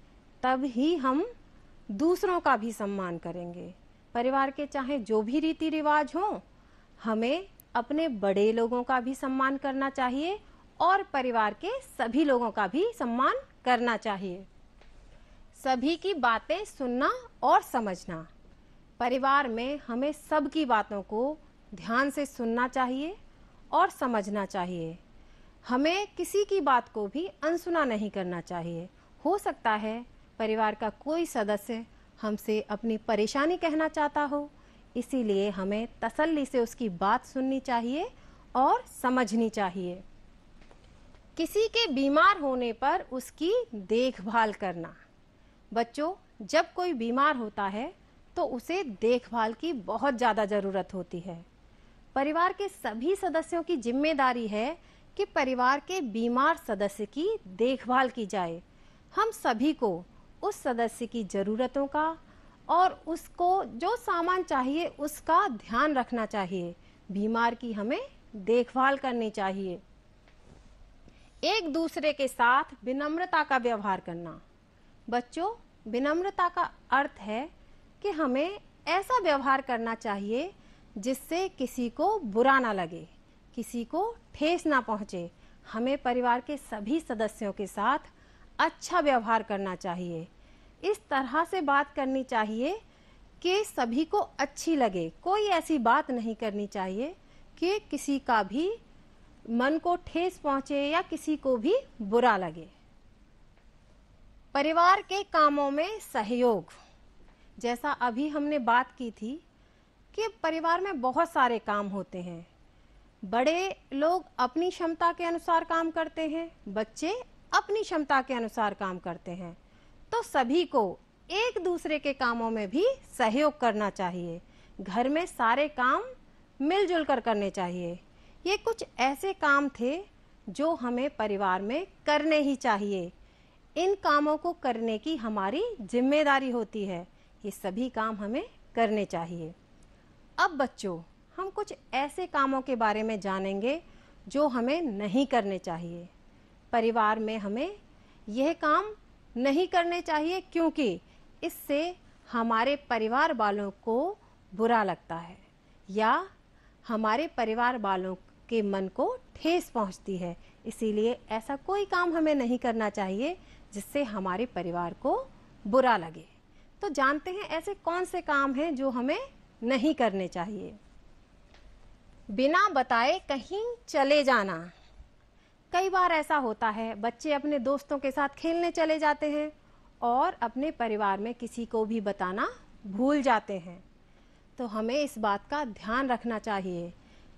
Speaker 4: तब ही हम दूसरों का भी सम्मान करेंगे। परिवार के चाहे जो भी रीति रिवाज हो, हमें अपने बड़े लोगों का भी सम्मान करना चाहिए और परिवार के सभी लोगों का भी सम्मान करना चाहिए। सभी की बातें सुनना और समझना। परिवार में हमें सबकी बातों को ध्यान से सुनना चाहिए और समझना चाहिए। हमें किसी की बात को भी अनसुना नहीं करना चाहिए। हो सकता है परिवार का कोई सदस्य हमसे अपनी परेशानी कहना चाहता हो, इसीलिए हमें तसल्ली से उसकी बात सुननी चाहिए और समझनी चाहिए। किसी के बीमार होने पर उसकी देखभाल करना। बच्चों, जब कोई बीमार होता है तो उसे देखभाल की बहुत ज़्यादा ज़रूरत होती है। परिवार के सभी सदस्यों की जिम्मेदारी है कि परिवार के बीमार सदस्य की देखभाल की जाए। हम सभी को उस सदस्य की ज़रूरतों का और उसको जो सामान चाहिए उसका ध्यान रखना चाहिए। बीमार की हमें देखभाल करनी चाहिए। एक दूसरे के साथ विनम्रता का व्यवहार करना। बच्चों, विनम्रता का अर्थ है कि हमें ऐसा व्यवहार करना चाहिए जिससे किसी को बुरा ना लगे, किसी को ठेस ना पहुंचे। हमें परिवार के सभी सदस्यों के साथ अच्छा व्यवहार करना चाहिए। इस तरह से बात करनी चाहिए कि सभी को अच्छी लगे। कोई ऐसी बात नहीं करनी चाहिए कि किसी का भी मन को ठेस पहुंचे या किसी को भी बुरा लगे। परिवार के कामों में सहयोग। जैसा अभी हमने बात की थी कि परिवार में बहुत सारे काम होते हैं। बड़े लोग अपनी क्षमता के अनुसार काम करते हैं, बच्चे अपनी क्षमता के अनुसार काम करते हैं। तो सभी को एक दूसरे के कामों में भी सहयोग करना चाहिए। घर में सारे काम मिलजुल कर करने चाहिए। ये कुछ ऐसे काम थे जो हमें परिवार में करने ही चाहिए। इन कामों को करने की हमारी जिम्मेदारी होती है। ये सभी काम हमें करने चाहिए। अब बच्चों, हम कुछ ऐसे कामों के बारे में जानेंगे जो हमें नहीं करने चाहिए। परिवार में हमें यह काम नहीं करने चाहिए क्योंकि इससे हमारे परिवार वालों को बुरा लगता है या हमारे परिवार वालों के मन को ठेस पहुंचती है। इसीलिए ऐसा कोई काम हमें नहीं करना चाहिए जिससे हमारे परिवार को बुरा लगे। तो जानते हैं ऐसे कौन से काम हैं जो हमें नहीं करने चाहिए। बिना बताए कहीं चले जाना। कई बार ऐसा होता है, बच्चे अपने दोस्तों के साथ खेलने चले जाते हैं और अपने परिवार में किसी को भी बताना भूल जाते हैं। तो हमें इस बात का ध्यान रखना चाहिए,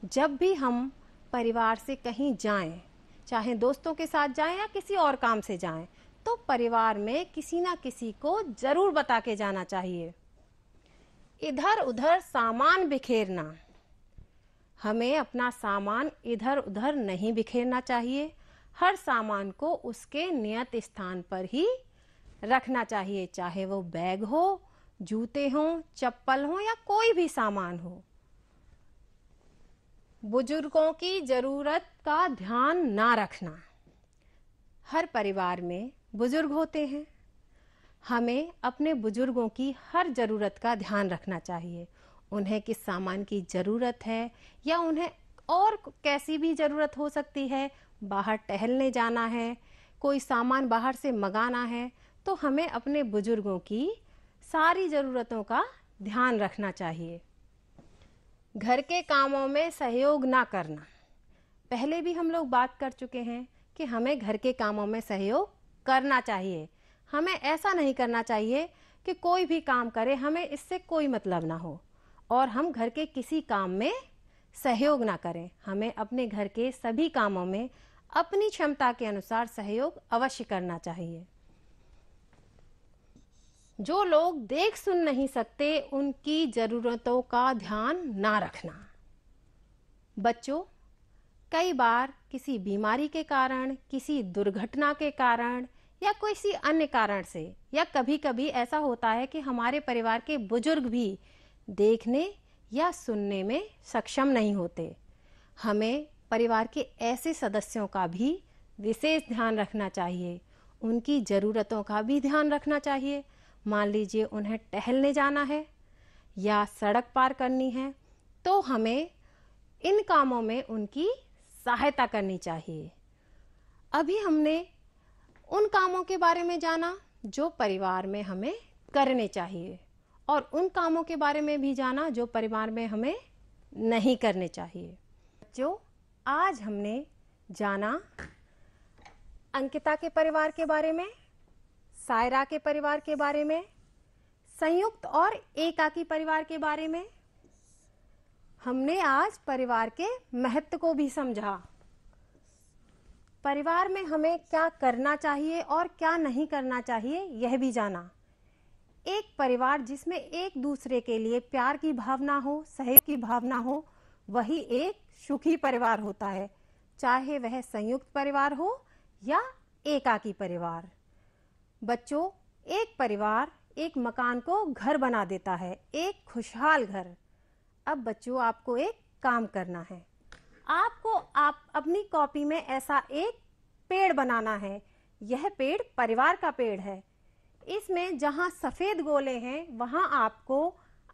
Speaker 4: जब भी हम परिवार से कहीं जाएं, चाहे दोस्तों के साथ जाएं या किसी और काम से जाएं, तो परिवार में किसी ना किसी को जरूर बता के जाना चाहिए। इधर उधर सामान बिखेरना। हमें अपना सामान इधर उधर नहीं बिखेरना चाहिए। हर सामान को उसके नियत स्थान पर ही रखना चाहिए, चाहे वो बैग हो, जूते हों, चप्पल हो या कोई भी सामान हो। बुजुर्गों की जरूरत का ध्यान ना रखना। हर परिवार में बुजुर्ग होते हैं। हमें अपने बुजुर्गों की हर जरूरत का ध्यान रखना चाहिए। उन्हें किस सामान की जरूरत है या उन्हें और कैसी भी जरूरत हो सकती है, बाहर टहलने जाना है, कोई सामान बाहर से मंगाना है, तो हमें अपने बुजुर्गों की सारी जरूरतों का ध्यान रखना चाहिए। घर के कामों में सहयोग ना करना। पहले भी हम लोग बात कर चुके हैं कि हमें घर के कामों में सहयोग करना चाहिए। हमें ऐसा नहीं करना चाहिए कि कोई भी काम करे, हमें इससे कोई मतलब ना हो और हम घर के किसी काम में सहयोग ना करें। हमें अपने घर के सभी कामों में अपनी क्षमता के अनुसार सहयोग अवश्य करना चाहिए। जो लोग देख सुन नहीं सकते, उनकी जरूरतों का ध्यान ना रखना। बच्चों, कई बार किसी बीमारी के कारण, किसी दुर्घटना के कारण या किसी अन्य कारण से, या कभी कभी ऐसा होता है कि हमारे परिवार के बुजुर्ग भी देखने या सुनने में सक्षम नहीं होते। हमें परिवार के ऐसे सदस्यों का भी विशेष ध्यान रखना चाहिए। उनकी ज़रूरतों का भी ध्यान रखना चाहिए। मान लीजिए उन्हें टहलने जाना है या सड़क पार करनी है, तो हमें इन कामों में उनकी सहायता करनी चाहिए। अभी हमने उन कामों के बारे में जाना जो परिवार में हमें करने चाहिए और उन कामों के बारे में भी जाना जो परिवार में हमें नहीं करने चाहिए। जो आज हमने जाना अंकिता के परिवार के बारे में, सायरा के परिवार के बारे में, संयुक्त और एकाकी परिवार के बारे में। हमने आज परिवार के महत्व को भी समझा। परिवार में हमें क्या करना चाहिए और क्या नहीं करना चाहिए यह भी जाना। एक परिवार जिसमें एक दूसरे के लिए प्यार की भावना हो, सहयोग की भावना हो, वही एक सुखी परिवार होता है, चाहे वह संयुक्त परिवार हो या एकाकी परिवार। बच्चों, एक परिवार एक मकान को घर बना देता है, एक खुशहाल घर। अब बच्चों, आपको एक काम करना है। आप अपनी कॉपी में ऐसा एक पेड़ बनाना है। यह पेड़ परिवार का पेड़ है। इसमें जहां सफेद गोले हैं वहां आपको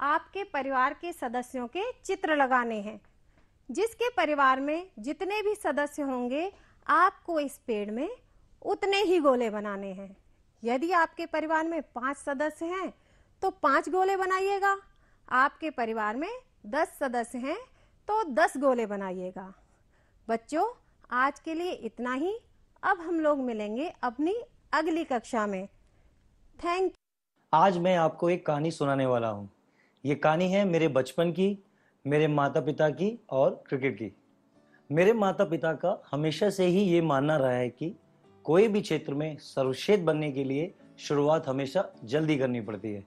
Speaker 4: आपके परिवार के सदस्यों के चित्र लगाने हैं। जिसके परिवार में जितने भी सदस्य होंगे, आपको इस पेड़ में उतने ही गोले बनाने हैं। यदि आपके परिवार में 5 सदस्य हैं तो 5 गोले बनाइएगा। आपके परिवार में 10 सदस्य हैं तो 10 गोले बनाइएगा। बच्चों, आज के लिए इतना ही। अब हम लोग मिलेंगे अपनी अगली कक्षा में। Thank you.
Speaker 2: आज मैं आपको एक कहानी सुनाने वाला हूँ। ये कहानी है मेरे बचपन की, मेरे माता पिता की और क्रिकेट की। मेरे माता पिता का हमेशा से ही ये मानना रहा है कि कोई भी क्षेत्र में सर्वश्रेष्ठ बनने के लिए शुरुआत हमेशा जल्दी करनी पड़ती है।